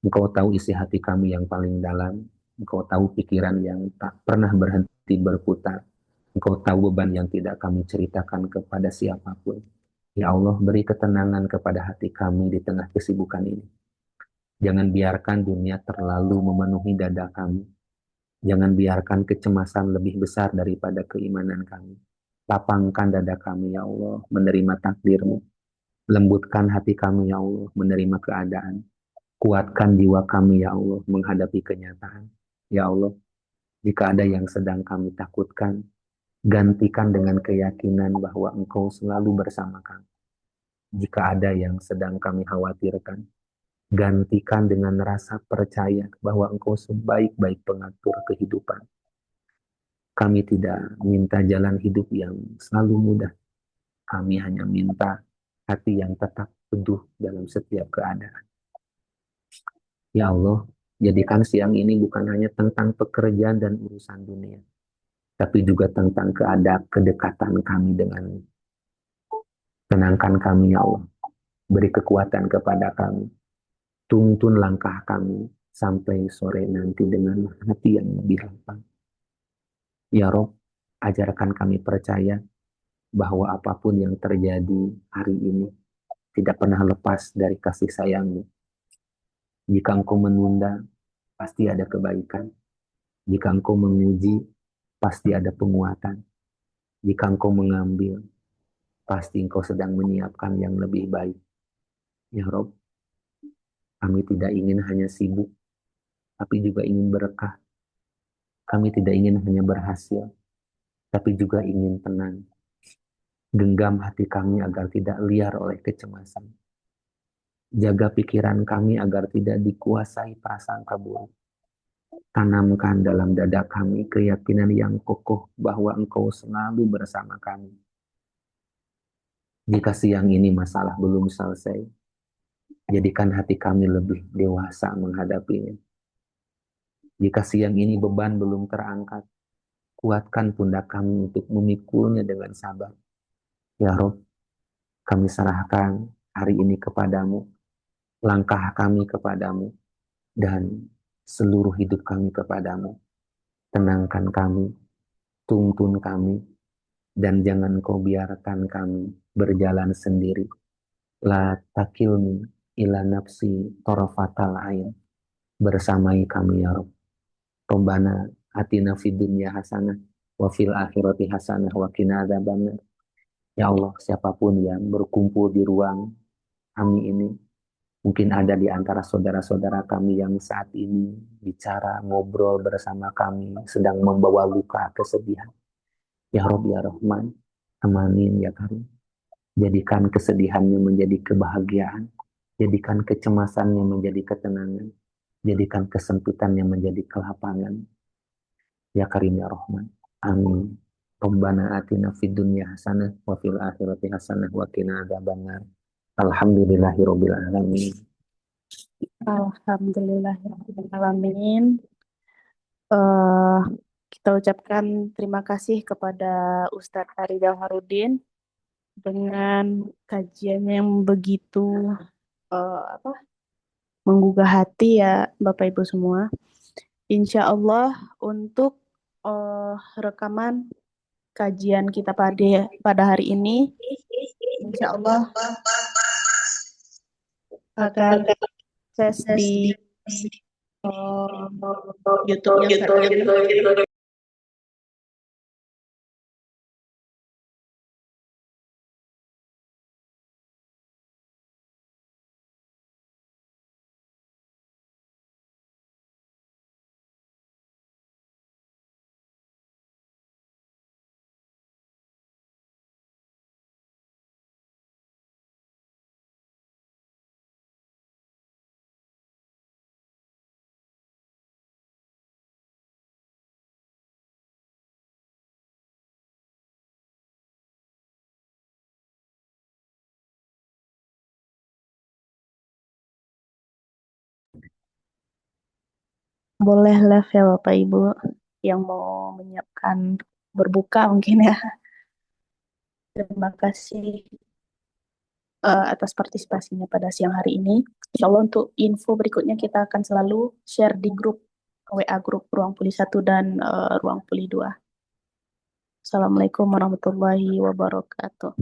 Engkau tahu isi hati kami yang paling dalam. Engkau tahu pikiran yang tak pernah berhenti berputar. Engkau tahu beban yang tidak kami ceritakan kepada siapapun. Ya Allah, beri ketenangan kepada hati kami di tengah kesibukan ini. Jangan biarkan dunia terlalu memenuhi dada kami. Jangan biarkan kecemasan lebih besar daripada keimanan kami. Lapangkan dada kami, ya Allah, menerima takdir-Mu. Lembutkan hati kami, ya Allah, menerima keadaan. Kuatkan jiwa kami, ya Allah, menghadapi kenyataan. Ya Allah, jika ada yang sedang kami takutkan, gantikan dengan keyakinan bahwa Engkau selalu bersama kami. Jika ada yang sedang kami khawatirkan, gantikan dengan rasa percaya bahwa Engkau sebaik-baik pengatur kehidupan. Kami tidak minta jalan hidup yang selalu mudah. Kami hanya minta hati yang tetap teduh dalam setiap keadaan. Ya Allah, jadikan siang ini bukan hanya tentang pekerjaan dan urusan dunia, tapi juga tentang kedekatan kami dengan. Tenangkan kami, ya Allah. Beri kekuatan kepada kami. Tuntun langkah kami sampai sore nanti dengan hati yang lebih lapang. Ya Rob, ajarkan kami percaya bahwa apapun yang terjadi hari ini tidak pernah lepas dari kasih sayang-Mu. Jika Engkau menunda, pasti ada kebaikan. Jika Engkau menguji, pasti ada penguatan. Jika Engkau mengambil, pasti Engkau sedang menyiapkan yang lebih baik. Ya Rob, kami tidak ingin hanya sibuk, tapi juga ingin berkah. Kami tidak ingin hanya berhasil, tapi juga ingin tenang. Genggam hati kami agar tidak liar oleh kecemasan. Jaga pikiran kami agar tidak dikuasai prasangka buruk. Tanamkan dalam dada kami keyakinan yang kokoh bahwa Engkau selalu bersama kami. Jika siang ini masalah belum selesai, Jadikan hati kami lebih dewasa menghadapinya. Jika siang ini beban belum terangkat, kuatkan pundak kami untuk memikulnya dengan sabar. Ya Rob, kami serahkan hari ini kepadamu, langkah kami kepadamu, dan seluruh hidup kami kepadamu. Tenangkan kami, tuntun kami, dan jangan kau biarkan kami berjalan sendiri. La takilni ila nafsi torofatal ain. Bersamai kami ya Rob. Rabbana atina fid dunya hasanah wa fil akhirati hasanah wa qina adzabannar. Ya Allah, siapapun yang berkumpul di ruang kami ini, mungkin ada di antara saudara-saudara kami yang saat ini bicara, ngobrol bersama kami, sedang membawa luka, kesedihan. Ya Rob, ya Rahman, amanin ya Karim. Jadikan kesedihannya menjadi kebahagiaan. Jadikan kecemasannya menjadi ketenangan. Jadikan kesempitannya menjadi kelapangan. Ya Karim ya Rahman. Amin. Rabbana atina fid dunya hasanah wa fil akhirati hasanah wa qina adzabannar. Alhamdulillahirabbil alamin. Alhamdulillahirrahmanirrahim. Eh, kita ucapkan terima kasih kepada Ustadz Ari Jauharuddin dengan kajiannya yang begitu menggugah hati ya Bapak Ibu semua. Insya Allah untuk rekaman kajian kita pada hari ini, insya Allah akan akses di YouTube yang saya boleh live ya Bapak Ibu yang mau menyiapkan berbuka mungkin ya. Terima kasih atas partisipasinya pada siang hari ini. Insya Allah untuk info berikutnya kita akan selalu share di grup WA grup Ruang Puli 1 dan Ruang Puli 2. Assalamualaikum warahmatullahi wabarakatuh.